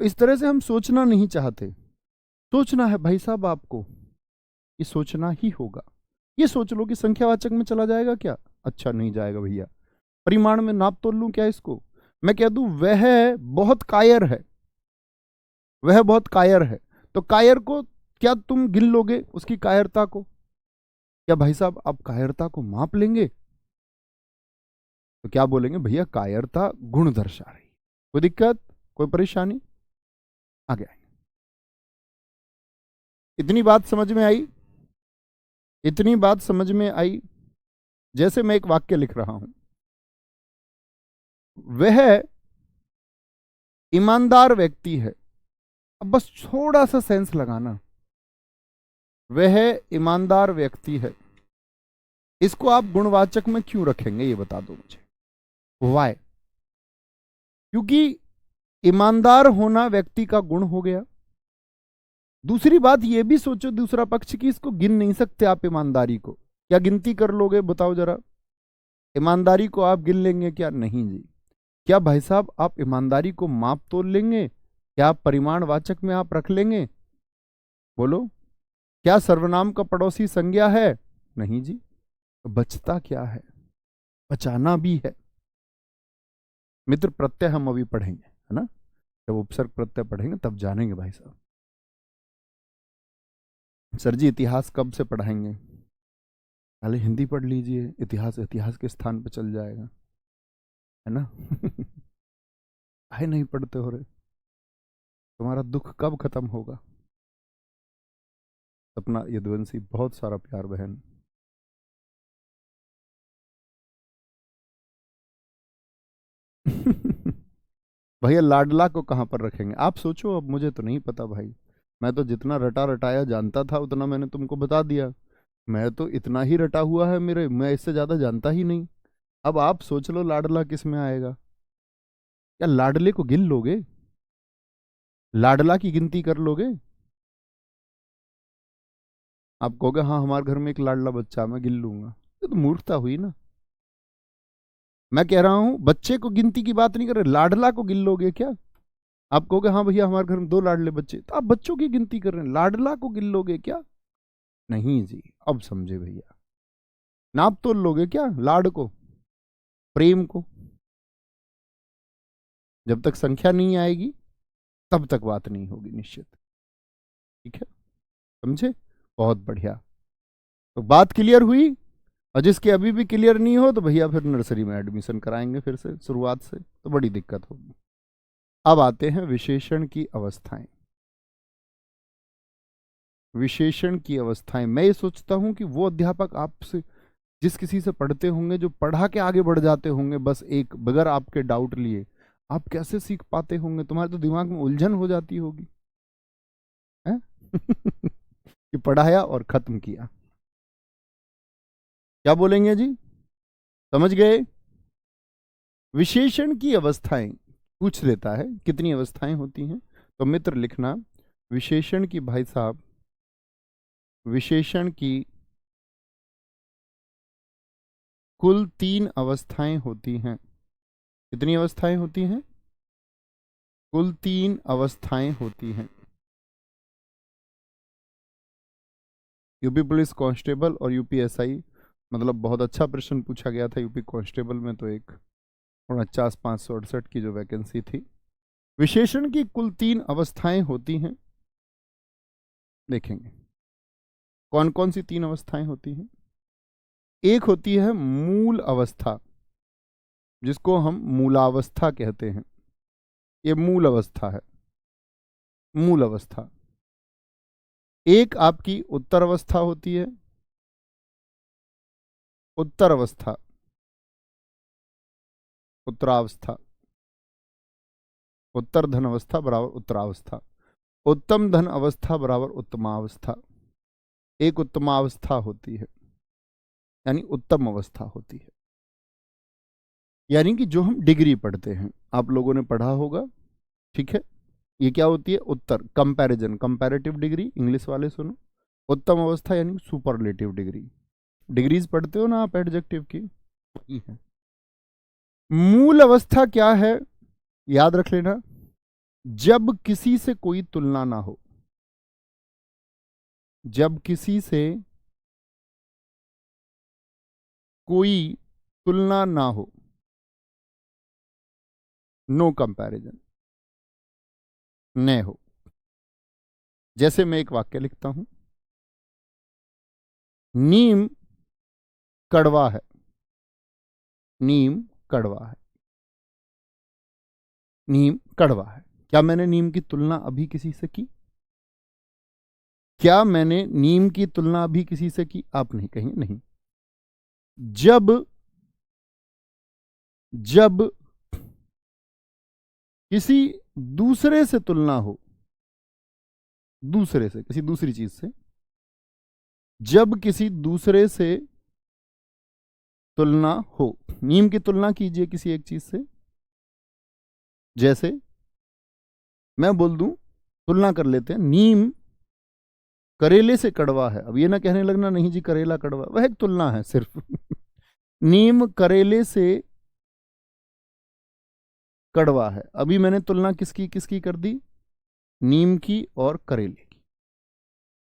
तो इस तरह से हम सोचना नहीं चाहते। सोचना है भाई साहब आपको, ये सोचना ही होगा। ये सोच लो कि संख्यावाचक में चला जाएगा क्या? अच्छा नहीं जाएगा भैया। परिमाण में नाप तोल लूं क्या इसको? मैं कह दूं वह बहुत कायर है, वह बहुत कायर है, तो कायर को क्या तुम गिन लोगे उसकी कायरता को? क्या भाई साहब आप कायरता को माप लेंगे? तो क्या बोलेंगे? भैया कायरता गुण दर्शा रही। कोई दिक्कत, कोई परेशानी? आगे आएंगे। इतनी बात समझ में आई? इतनी बात समझ में आई? जैसे मैं एक वाक्य लिख रहा हूं, वह ईमानदार व्यक्ति है। अब बस थोड़ा सा सेंस लगाना, वह ईमानदार व्यक्ति है, इसको आप गुणवाचक में क्यों रखेंगे ये बता दो मुझे। वाई? क्योंकि ईमानदार होना व्यक्ति का गुण हो गया। दूसरी बात ये भी सोचो, दूसरा पक्ष, की इसको गिन नहीं सकते आप ईमानदारी को। क्या गिनती कर लोगे बताओ जरा? ईमानदारी को आप गिन लेंगे क्या? नहीं जी। क्या भाई साहब आप ईमानदारी को माप तोल लेंगे? क्या परिमाणवाचक में आप रख लेंगे? बोलो, क्या सर्वनाम का पड़ोसी संज्ञा है? नहीं जी। तो बचता क्या है? बचाना भी है। मित्र प्रत्यय हम अभी पढ़ेंगे, है ना? जब उपसर्ग प्रत्यय पढ़ेंगे तब जानेंगे भाई साहब। सर जी इतिहास कब से पढ़ाएंगे? पहले हिंदी पढ़ लीजिए, इतिहास इतिहास के स्थान पे चल जाएगा, है ना? है नहीं पढ़ते हो रहे? तुम्हारा दुख कब खत्म होगा? सपना यदुवंशी, बहुत सारा प्यार बहन। भैया लाडला को कहां पर रखेंगे आप सोचो। अब मुझे तो नहीं पता भाई, मैं तो जितना रटा रटाया जानता था उतना मैंने तुमको बता दिया। मैं तो इतना ही रटा हुआ है मेरे, मैं इससे ज्यादा जानता ही नहीं। अब आप सोच लो लाडला किस में आएगा। क्या लाडले को गिन लोगे? लाडला की गिनती कर लोगे? आप कहोगे हाँ हमारे घर में एक लाडला बच्चा, मैं गिन लूंगा। ये तो मूर्खता हुई ना। मैं कह रहा हूं बच्चे को गिनती की बात नहीं कर रहे, लाडला को गिन लोगे क्या? आप कहोगे हाँ भैया हमारे घर में 2 लाडले बच्चे, तो आप बच्चों की गिनती कर रहे हैं, लाडला को गिन लोगे क्या? नहीं जी। अब समझे भैया, नाप तोल लोगे क्या लाड को, प्रेम को? जब तक संख्या नहीं आएगी तब तक बात नहीं होगी निश्चित। ठीक है, समझे? बहुत बढ़िया। तो बात क्लियर हुई। और जिसके अभी भी क्लियर नहीं हो तो भैया फिर नर्सरी में एडमिशन कराएंगे फिर से शुरुआत से, तो बड़ी दिक्कत होगी। अब आते हैं विशेषण की अवस्थाएं। विशेषण की अवस्थाएं, मैं ये सोचता हूं कि वो अध्यापक आपसे जिस किसी से पढ़ते होंगे, जो पढ़ा के आगे बढ़ जाते होंगे बस एक बगैर आपके डाउट लिए, आप कैसे सीख पाते होंगे? तुम्हारे तो दिमाग में उलझन हो जाती होगी है? कि पढ़ाया और खत्म किया। क्या बोलेंगे जी? समझ गए? विशेषण की अवस्थाएं पूछ लेता है, कितनी अवस्थाएं होती हैं? तो मित्र लिखना, विशेषण की भाई साहब, विशेषण की कुल 3 अवस्थाएं होती हैं। कितनी अवस्थाएं होती हैं? कुल 3 अवस्थाएं होती हैं। यूपी पुलिस कांस्टेबल और यूपीएसआई, मतलब बहुत अच्छा प्रश्न पूछा गया था यूपी कांस्टेबल में, तो एक 49,568 की जो वैकेंसी थी। विशेषण की कुल 3 अवस्थाएं होती हैं। देखेंगे कौन कौन सी 3 अवस्थाएं होती हैं। एक होती है मूल अवस्था, जिसको हम मूलावस्था कहते हैं। ये मूल अवस्था है, मूल अवस्था। एक आपकी उत्तर अवस्था होती है, उत्तर अवस्था, उत्तरावस्था, उत्तर धन अवस्था बराबर उत्तरावस्था, उत्तम धन अवस्था बराबर उत्तमावस्था। एक उत्तमावस्था होती है, यानी उत्तम अवस्था होती है, यानी कि जो हम डिग्री पढ़ते हैं, आप लोगों ने पढ़ा होगा। ठीक है, ये क्या होती है? उत्तर, कंपैरिजन, कंपैरेटिव डिग्री, इंग्लिश वाले सुनो। उत्तम अवस्था यानी सुपरलेटिव डिग्री। डिग्रीज पढ़ते हो ना आप एडजेक्टिव की, वही है। मूल अवस्था क्या है? याद रख लेना, जब किसी से कोई तुलना ना हो, जब किसी से कोई तुलना ना हो, नो कंपैरिजन, न हो। जैसे मैं एक वाक्य लिखता हूं, नीम कड़वा है, नीम कड़वा है, नीम कड़वा है। क्या मैंने नीम की तुलना अभी किसी से की? क्या मैंने नीम की तुलना अभी किसी से की? आप नहीं कहेंगे नहीं। जब जब किसी दूसरे से तुलना हो, दूसरे से, किसी दूसरी चीज से, जब किसी दूसरे से तुलना हो। नीम की तुलना कीजिए किसी एक चीज से। जैसे मैं बोल दूं, तुलना कर लेते हैं, नीम करेले से कड़वा है। अब ये ना कहने लगना नहीं जी करेला कड़वा, वह एक तुलना है सिर्फ। नीम करेले से कड़वा है। अभी मैंने तुलना किसकी किसकी कर दी? नीम की और करेले की।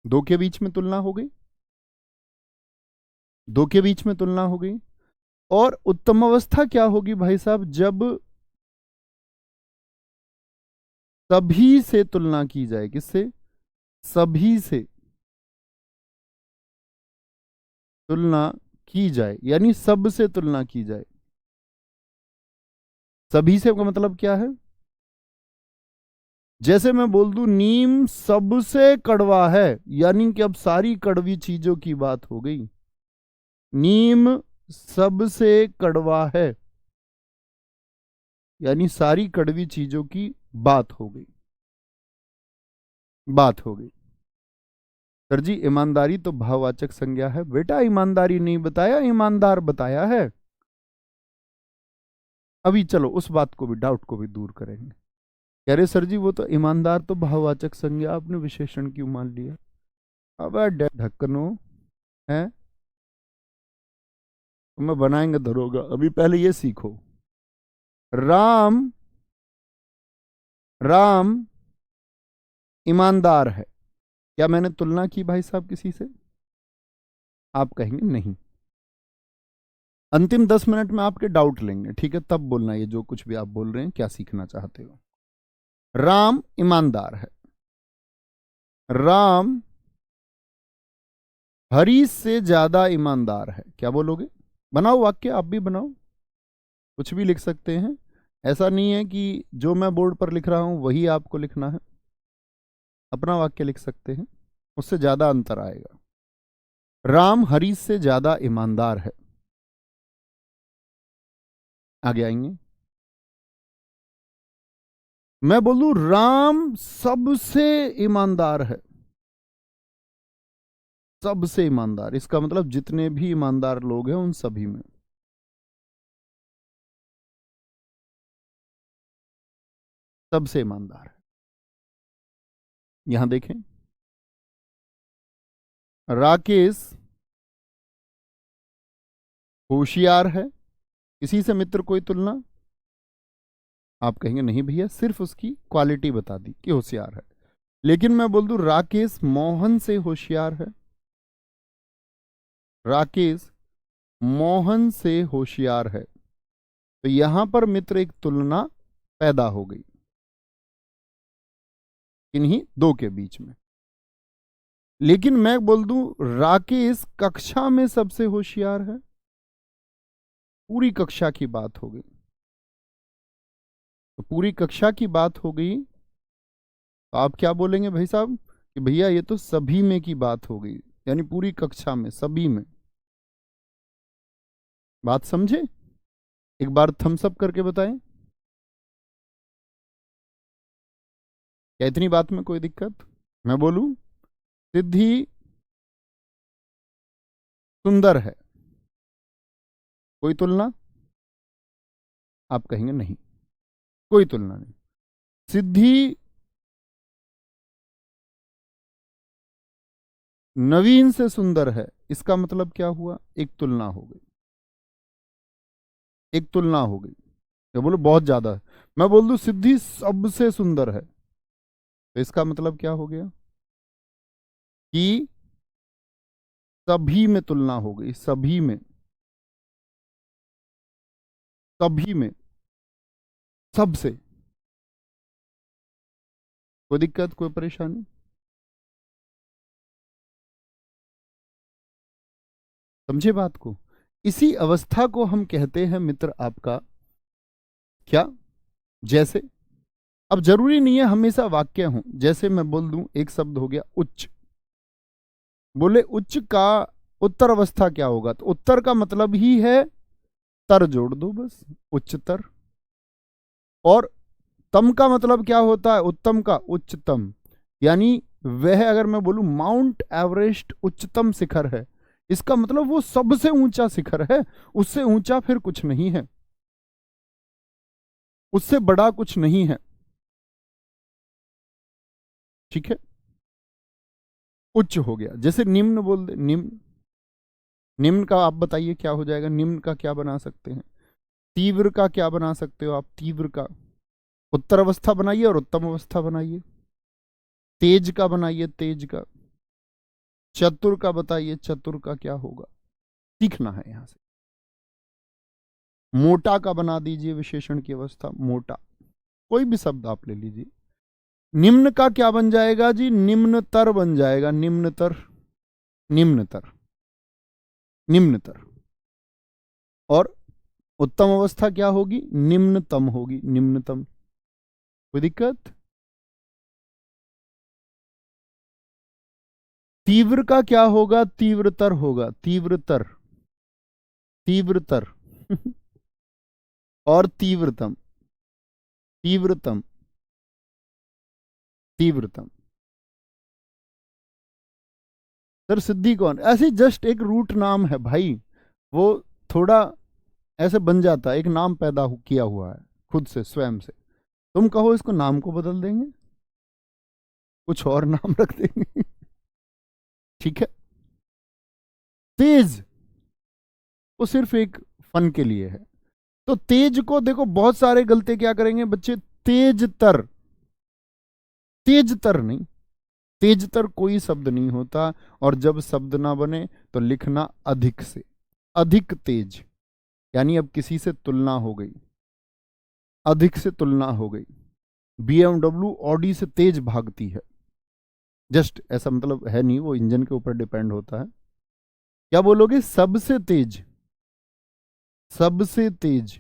दो के बीच में तुलना हो गई, दो के बीच में तुलना हो गई। और उत्तम अवस्था क्या होगी भाई साहब? जब सभी से तुलना की जाए। किससे? सभी से तुलना की जाए, यानी सब से तुलना की जाए। सभी से का मतलब क्या है? जैसे मैं बोल दूं नीम सबसे कड़वा है, यानी कि अब सारी कड़वी चीजों की बात हो गई। नीम सबसे कड़वा है, यानी सारी कड़वी चीजों की बात हो गई, बात हो गई। सर जी ईमानदारी तो भाववाचक संज्ञा है। बेटा ईमानदारी नहीं बताया, ईमानदार बताया है। अभी चलो उस बात को भी, डाउट को भी दूर करेंगे। कह रहे सर जी वो तो ईमानदार तो भाववाचक संज्ञा, आपने विशेषण क्यों मान लिया? अब ढक्कनो है, मैं बनाएंगे धरोगा। अभी पहले ये सीखो। राम, राम ईमानदार है। क्या मैंने तुलना की भाई साहब किसी से? आप कहेंगे नहीं। अंतिम 10 मिनट में आपके डाउट लेंगे, ठीक है? तब बोलना ये जो कुछ भी आप बोल रहे हैं, क्या सीखना चाहते हो। राम ईमानदार है। राम हरीश से ज्यादा ईमानदार है। क्या बोलोगे? बनाओ वाक्य, आप भी बनाओ, कुछ भी लिख सकते हैं। ऐसा नहीं है कि जो मैं बोर्ड पर लिख रहा हूं वही आपको लिखना है। अपना वाक्य लिख सकते हैं, उससे ज्यादा अंतर आएगा। राम हरीश से ज्यादा ईमानदार है। आगे आएंगे। मैं बोलूं राम सबसे ईमानदार है। सबसे ईमानदार, इसका मतलब जितने भी ईमानदार लोग हैं उन सभी में। सबसे ईमानदार है। यहां देखें, राकेश होशियार है। किसी से मित्र कोई तुलना? आप कहेंगे नहीं भैया, सिर्फ उसकी क्वालिटी बता दी कि होशियार है। लेकिन मैं बोल दूं राकेश मोहन से होशियार है। राकेश मोहन से होशियार है, तो यहां पर मित्र एक तुलना पैदा हो गई इन्हीं दो के बीच में। लेकिन मैं बोल दूं राकेश कक्षा में सबसे होशियार है, पूरी कक्षा की बात हो गई। तो पूरी कक्षा की बात हो गई, तो आप क्या बोलेंगे भाई साहब कि भैया ये तो सभी में की बात हो गई, यानी पूरी कक्षा में, सभी में। बात समझे? एक बार थम्स अप करके बताएं। क्या इतनी बात में कोई दिक्कत? मैं बोलूं सिद्धि सुंदर है, कोई तुलना? आप कहेंगे नहीं, कोई तुलना नहीं। सिद्धि नवीन से सुंदर है, इसका मतलब क्या हुआ? एक तुलना हो गई, एक तुलना हो गई। मैं बोलो बहुत ज्यादा है। मैं बोल दूं सिद्धि सबसे सुंदर है, तो इसका मतलब क्या हो गया? कि सभी में तुलना हो गई, सभी में, सभी में, सबसे। कोई दिक्कत, कोई परेशानी? समझे बात को? इसी अवस्था को हम कहते हैं मित्र आपका क्या? जैसे, अब जरूरी नहीं है हमेशा वाक्य हो। जैसे मैं बोल दूं एक शब्द हो गया उच्च, बोले उच्च का उत्तर अवस्था क्या होगा? तो उत्तर का मतलब ही है तर जोड़ दो बस, उच्चतर। और तम का मतलब क्या होता है? उत्तम का उच्चतम, यानी वह, अगर मैं बोलूं माउंट एवरेस्ट उच्चतम शिखर है, इसका मतलब वो सबसे ऊंचा शिखर है, उससे ऊंचा फिर कुछ नहीं है, उससे बड़ा कुछ नहीं है। ठीक है, उच्च हो गया। जैसे निम्न बोल दे, निम्न, निम्न का आप बताइए क्या हो जाएगा? निम्न का क्या बना सकते हैं? तीव्र का क्या बना सकते हो आप? तीव्र का उत्तर अवस्था बनाइए और उत्तम अवस्था बनाइए। तेज का बनाइए, तेज का। चतुर का बताइए, चतुर का क्या होगा? सीखना है यहां से। मोटा का बना दीजिए विशेषण की अवस्था, मोटा, कोई भी शब्द आप ले लीजिए। निम्न का क्या बन जाएगा जी? निम्नतर बन जाएगा, निम्नतर, निम्नतर, निम्नतर। और उत्तम अवस्था क्या होगी? निम्नतम होगी, निम्नतम। कोई दिक्कत? तीव्र का क्या होगा? तीव्रतर होगा, तीव्रतर, तीव्रतर। और तीव्रतम, तीव्रतम, तीव्रतम। सर सिद्धि कौन? ऐसे जस्ट एक रूट नाम है भाई, वो थोड़ा ऐसे बन जाता है, एक नाम पैदा किया हुआ है खुद से, स्वयं से। तुम कहो इसको नाम को बदल देंगे, कुछ और नाम रख देंगे। ठीक है। तेज, वो सिर्फ एक फन के लिए है। तो तेज को देखो, बहुत सारे गलती क्या करेंगे बच्चे? तेज तर, तेज तर नहीं, तेज तर कोई शब्द नहीं होता। और जब शब्द ना बने तो लिखना अधिक से, अधिक तेज, यानी अब किसी से तुलना हो गई, अधिक से तुलना हो गई। BMW ऑडी से तेज भागती है, जस्ट ऐसा मतलब है नहीं, वो इंजन के ऊपर डिपेंड होता है। क्या बोलोगे? सबसे तेज, सबसे तेज।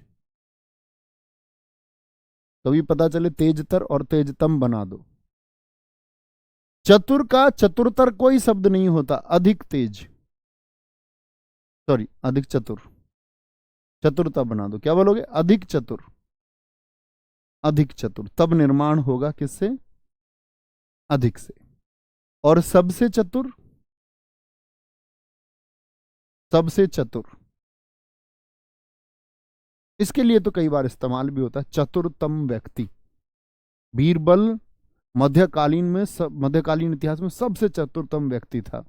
कभी पता चले तेजतर और तेजतम बना दो। चतुर का चतुरतर कोई शब्द नहीं होता, अधिक तेज, सॉरी अधिक चतुर, चतुरता बना दो। क्या बोलोगे? अधिक चतुर, अधिक चतुर। तब निर्माण होगा किससे? अधिक से। और सबसे चतुर, सबसे चतुर, इसके लिए तो कई बार इस्तेमाल भी होता है, चतुरतम व्यक्ति। बीरबल मध्यकालीन में मध्यकालीन इतिहास में सबसे चतुरतम व्यक्ति था।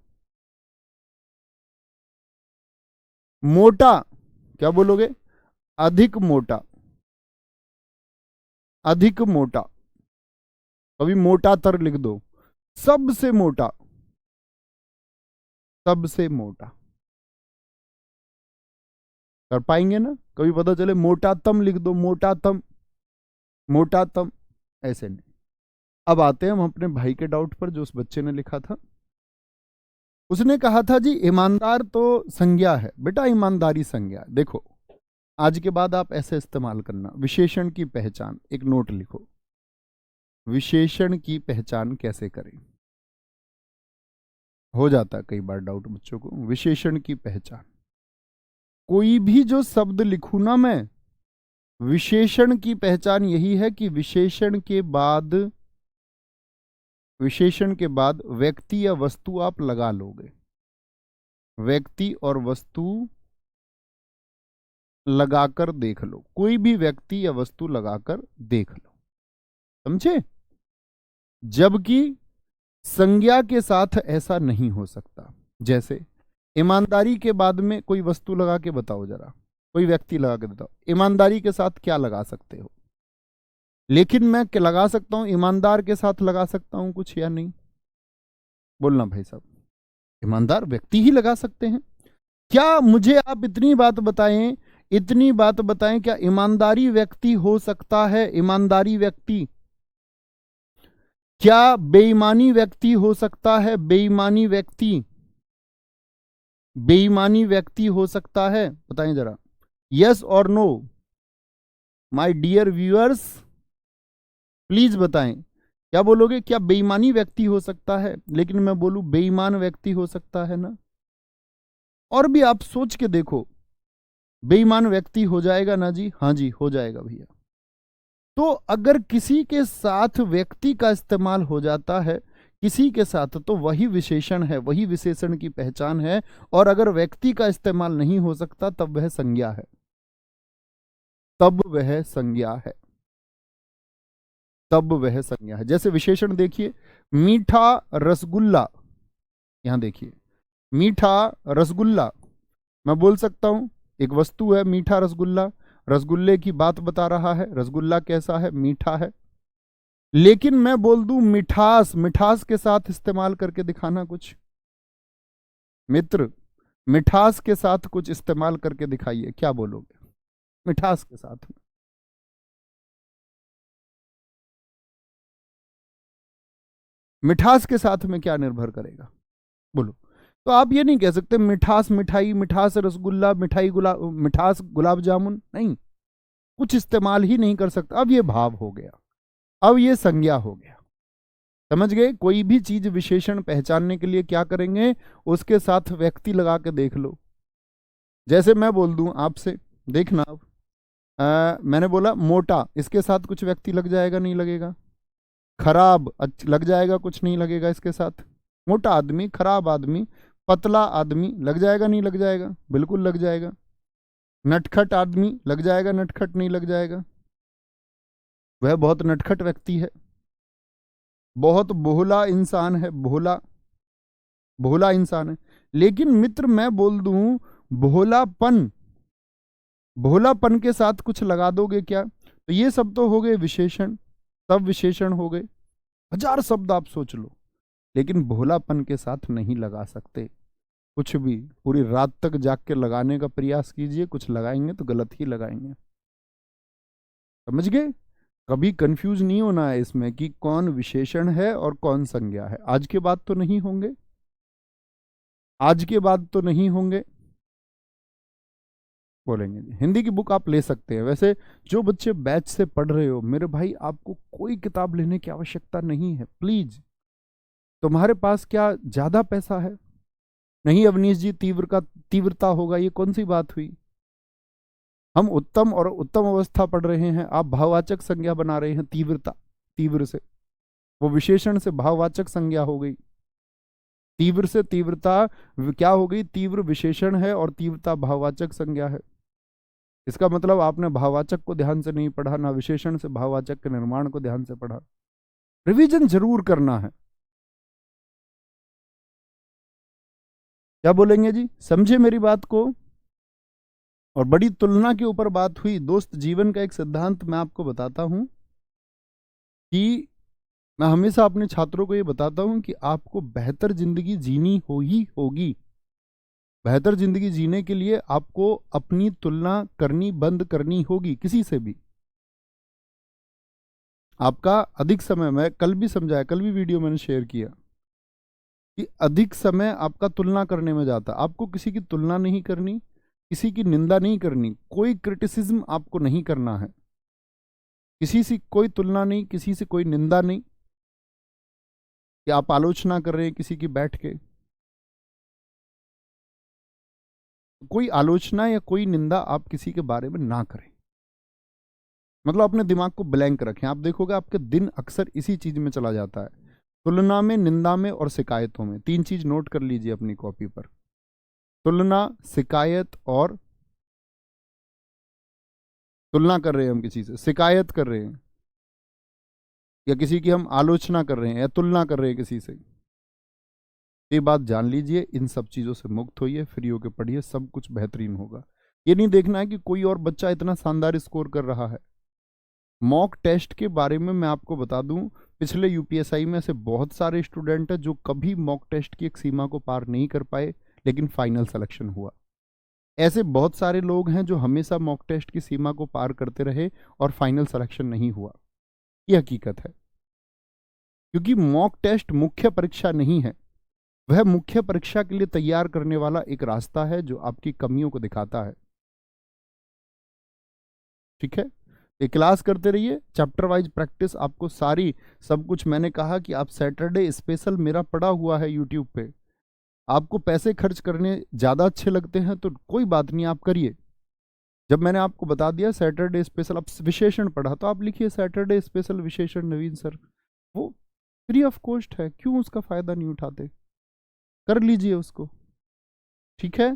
मोटा, क्या बोलोगे? अधिक मोटा, अधिक मोटा। कभी मोटा तर लिख दो, सबसे मोटा, सबसे मोटा। कर पाएंगे ना? कभी पता चले मोटातम लिख दो, मोटातम, मोटातम, ऐसे नहीं। अब आते हैं हम अपने भाई के डाउट पर, जो उस बच्चे ने लिखा था। उसने कहा था जी ईमानदार तो संज्ञा है बेटा, ईमानदारी संज्ञा। देखो आज के बाद आप ऐसे इस्तेमाल करना, विशेषण की पहचान, एक नोट लिखो, विशेषण की पहचान कैसे करें। हो जाता है कई बार डाउट बच्चों को। विशेषण की पहचान, कोई भी जो शब्द लिखूं ना मैं, विशेषण की पहचान यही है कि विशेषण के बाद, विशेषण के बाद व्यक्ति या वस्तु आप लगा लोगे, व्यक्ति और वस्तु लगाकर देख लो, कोई भी व्यक्ति या वस्तु लगाकर देख लो, समझे? जबकि संज्ञा के साथ ऐसा नहीं हो सकता। जैसे ईमानदारी के बाद में कोई वस्तु लगा के बताओ जरा, कोई व्यक्ति लगा के बताओ, ईमानदारी के साथ क्या लगा सकते हो? लेकिन मैं लगा सकता हूं, ईमानदार के साथ लगा सकता हूं कुछ या नहीं? बोलना भाई साहब। ईमानदार व्यक्ति ही लगा सकते हैं क्या? मुझे आप इतनी बात बताएं, इतनी बात बताएं, क्या ईमानदारी व्यक्ति हो सकता है? ईमानदारी व्यक्ति। क्या बेईमानी व्यक्ति हो सकता है? बेईमानी व्यक्ति, बेईमानी व्यक्ति हो सकता है? बताएं जरा, यस और no my dear viewers, please बताएं। क्या बोलोगे? क्या बेईमानी व्यक्ति हो सकता है? लेकिन मैं बोलूं बेईमान व्यक्ति हो सकता है ना? और भी आप सोच के देखो, बेईमान व्यक्ति हो जाएगा ना जी? हाँ जी हो जाएगा भैया। तो अगर किसी के साथ व्यक्ति का इस्तेमाल हो जाता है किसी के साथ, तो वही विशेषण है, वही विशेषण की पहचान है। और अगर व्यक्ति का इस्तेमाल नहीं हो सकता तब वह संज्ञा है, तब वह संज्ञा है, तब वह संज्ञा है। जैसे विशेषण देखिए, मीठा रसगुल्ला, यहां देखिए मीठा रसगुल्ला, मैं बोल सकता हूं एक वस्तु है मीठा रसगुल्ला, रसगुल्ले की बात बता रहा है, रसगुल्ला कैसा है, मीठा है। लेकिन मैं बोल दूं मिठास, मिठास के साथ इस्तेमाल करके दिखाना कुछ, मित्र मिठास के साथ कुछ इस्तेमाल करके दिखाइए, क्या बोलोगे? मिठास के साथ में, मिठास के साथ में क्या निर्भर करेगा, बोलो? तो आप ये नहीं कह सकते मिठास मिठाई, मिठास रसगुल्ला, मिठाई गुलाब, मिठास गुलाब जामुन, नहीं, कुछ इस्तेमाल ही नहीं कर सकता। अब ये भाव हो गया, अब ये संज्ञा हो गया, समझ गए? कोई भी चीज विशेषण पहचानने के लिए क्या करेंगे, उसके साथ व्यक्ति लगा के देख लो। जैसे मैं बोल दूं आपसे, देखना अब, मैंने बोला मोटा, इसके साथ कुछ व्यक्ति लग जाएगा, नहीं लगेगा? खराब लग जाएगा, कुछ नहीं लगेगा इसके साथ? मोटा आदमी, खराब आदमी, पतला आदमी, लग जाएगा, नहीं लग जाएगा? बिल्कुल लग जाएगा। नटखट आदमी, लग जाएगा, नटखट नहीं लग जाएगा? वह बहुत नटखट व्यक्ति है। बहुत भोला इंसान है, भोला, भोला इंसान है। लेकिन मित्र मैं बोल दूं भोलापन, भोलापन के साथ कुछ लगा दोगे क्या? तो ये सब तो हो गए विशेषण, सब विशेषण हो गए, हजार शब्द आप सोच लो, लेकिन भोलापन के साथ नहीं लगा सकते कुछ भी। पूरी रात तक जाग के लगाने का प्रयास कीजिए, कुछ लगाएंगे तो गलत ही लगाएंगे, समझ गए? कभी कंफ्यूज नहीं होना है इसमें कि कौन विशेषण है और कौन संज्ञा है। आज के बाद तो नहीं होंगे, आज के बाद तो नहीं होंगे, बोलेंगे जी। हिंदी की बुक आप ले सकते हैं। वैसे जो बच्चे बैच से पढ़ रहे हो मेरे भाई, आपको कोई किताब लेने की आवश्यकता नहीं है, प्लीज। तुम्हारे पास क्या ज्यादा पैसा है? नहीं अवनीश जी, तीव्रता होगा, ये कौन सी बात हुई? हम उत्तम और उत्तम अवस्था पढ़ रहे हैं, आप भाववाचक संज्ञा बना रहे हैं तीव्रता, तीव्र से, वो विशेषण से भाववाचक संज्ञा हो गई। तीव्र से तीव्रता क्या हो गई? तीव्र विशेषण है और तीव्रता भाववाचक संज्ञा है। इसका मतलब आपने भाववाचक को ध्यान से नहीं पढ़ा, ना विशेषण से भाववाचक के निर्माण को ध्यान से पढ़ा। रिवीजन जरूर करना है। क्या बोलेंगे जी, समझे मेरी बात को? और बड़ी तुलना के ऊपर बात हुई दोस्त। जीवन का एक सिद्धांत मैं आपको बताता हूं कि मैं हमेशा अपने छात्रों को ये बताता हूं कि आपको बेहतर जिंदगी जीनी हो ही होगी। बेहतर जिंदगी जीने के लिए आपको अपनी तुलना करनी बंद करनी होगी किसी से भी। आपका अधिक समय, मैं कल भी समझाया, कल भी वीडियो मैंने शेयर किया कि अधिक समय आपका तुलना करने में जाता। आपको किसी की तुलना नहीं करनी, किसी की निंदा नहीं करनी, कोई क्रिटिसिज्म आपको नहीं करना है, किसी से कोई तुलना नहीं, किसी से कोई निंदा नहीं कि आप आलोचना कर रहे हैं किसी की बैठ के। कोई आलोचना या कोई निंदा आप किसी के बारे में ना करें, मतलब अपने दिमाग को ब्लैंक रखें। आप देखोगे आपके दिन अक्सर इसी चीज में चला जाता है, तुलना में, निंदा में और शिकायतों में। तीन चीज नोट कर लीजिए अपनी कॉपी पर, तुलना, शिकायत और, तुलना कर रहे हैं हम किसी से, शिकायत कर रहे हैं, या किसी की हम आलोचना कर रहे हैं, या तुलना कर रहे हैं किसी से। ये बात जान लीजिए, इन सब चीज़ों से मुक्त होइए, फ्री होकर पढ़िए, सब कुछ बेहतरीन होगा। ये नहीं देखना है कि कोई और बच्चा इतना शानदार स्कोर कर रहा है। मॉक टेस्ट के बारे में मैं आपको बता दूं, पिछले यूपीएसआई में ऐसे बहुत सारे स्टूडेंट हैं जो कभी मॉक टेस्ट की एक सीमा को पार नहीं कर पाए, लेकिन फाइनल सिलेक्शन हुआ। ऐसे बहुत सारे लोग हैं जो हमेशा मॉक टेस्ट की सीमा को पार करते रहे और फाइनल सिलेक्शन नहीं हुआ। ये हकीकत है, क्योंकि मॉक टेस्ट मुख्य परीक्षा नहीं है, वह मुख्य परीक्षा के लिए तैयार करने वाला एक रास्ता है जो आपकी कमियों को दिखाता है। ठीक है, ये क्लास करते रहिए, चैप्टर वाइज प्रैक्टिस आपको सारी, सब कुछ मैंने कहा कि आप सैटरडे स्पेशल मेरा पड़ा हुआ है यूट्यूब पे। आपको पैसे खर्च करने ज़्यादा अच्छे लगते हैं तो कोई बात नहीं, आप करिए, जब मैंने आपको बता दिया सैटरडे स्पेशल, अब विशेषण पढ़ा तो आप लिखिए सैटरडे स्पेशल विशेषण नवीन सर, वो फ्री ऑफ कॉस्ट है, क्यों उसका फायदा नहीं उठाते, कर लीजिए उसको। ठीक है,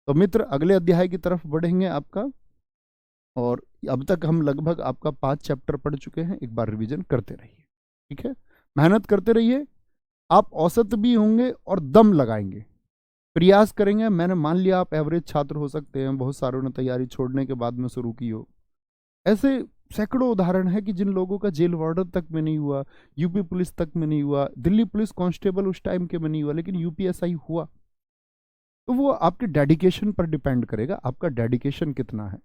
तो मित्र अगले अध्याय की तरफ बढ़ेंगे आपका, और अब तक हम लगभग आपका 5 चैप्टर पढ़ चुके हैं। एक बार रिवीजन करते रहिए, ठीक है, मेहनत करते रहिए, आप औसत भी होंगे और दम लगाएंगे, प्रयास करेंगे। मैंने मान लिया आप एवरेज छात्र हो सकते हैं, बहुत सारों ने तैयारी छोड़ने के बाद में शुरू की हो, ऐसे सैकड़ों उदाहरण है कि जिन लोगों का जेल वार्डन तक में नहीं हुआ, यूपी पुलिस तक में नहीं हुआ, दिल्ली पुलिस कांस्टेबल उस टाइम के में नहीं हुआ, लेकिन यूपीएसआई हुआ। तो वो आपके डेडिकेशन पर डिपेंड करेगा, आपका डेडिकेशन कितना है,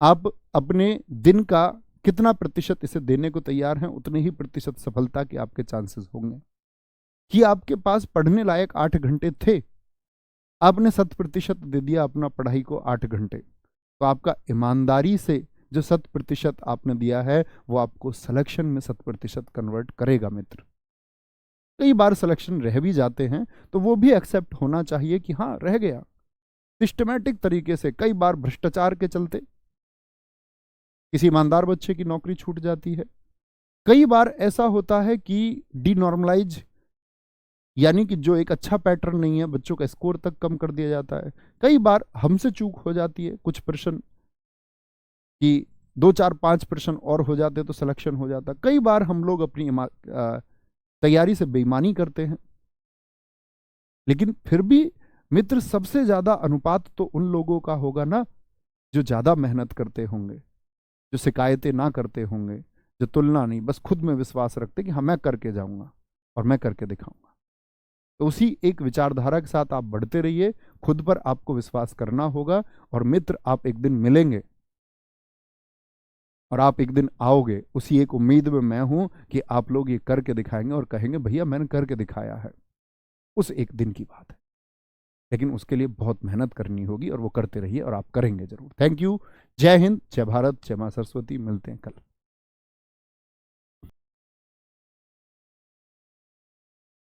आप अपने दिन का कितना प्रतिशत इसे देने को तैयार हैं, उतने ही प्रतिशत सफलता के आपके चांसेस होंगे। कि आपके पास पढ़ने लायक 8 घंटे थे, आपने 100% दे दिया अपना पढ़ाई को 8 घंटे, तो आपका ईमानदारी से जो 100% आपने दिया है वो आपको सिलेक्शन में 100% कन्वर्ट करेगा मित्र। कई बार सिलेक्शन रह भी जाते हैं तो वो भी एक्सेप्ट होना चाहिए कि हाँ रह गया, सिस्टमैटिक तरीके से। कई बार भ्रष्टाचार के चलते किसी ईमानदार बच्चे की नौकरी छूट जाती है, कई बार ऐसा होता है कि डीनॉर्मलाइज, यानी कि जो एक अच्छा पैटर्न नहीं है, बच्चों का स्कोर तक कम कर दिया जाता है। कई बार हमसे चूक हो जाती है, कुछ प्रश्न कि 2 4 5% और हो जाते तो सिलेक्शन हो जाता। कई बार हम लोग अपनी तैयारी से बेईमानी करते हैं, लेकिन फिर भी मित्र सबसे ज्यादा अनुपात तो उन लोगों का होगा ना जो ज्यादा मेहनत करते होंगे, जो शिकायतें ना करते होंगे, जो तुलना नहीं, बस खुद में विश्वास रखते कि हाँ मैं करके जाऊंगा और मैं करके दिखाऊंगा। तो उसी एक विचारधारा के साथ आप बढ़ते रहिए, खुद पर आपको विश्वास करना होगा, और मित्र आप एक दिन मिलेंगे और आप एक दिन आओगे, उसी एक उम्मीद में मैं हूं कि आप लोग ये करके दिखाएंगे और कहेंगे भैया मैंने करके दिखाया है। उस एक दिन की बात है, लेकिन उसके लिए बहुत मेहनत करनी होगी और वो करते रहिए और आप करेंगे जरूर। थैंक यू, जय हिंद, जय भारत, जय मां सरस्वती। मिलते हैं कल।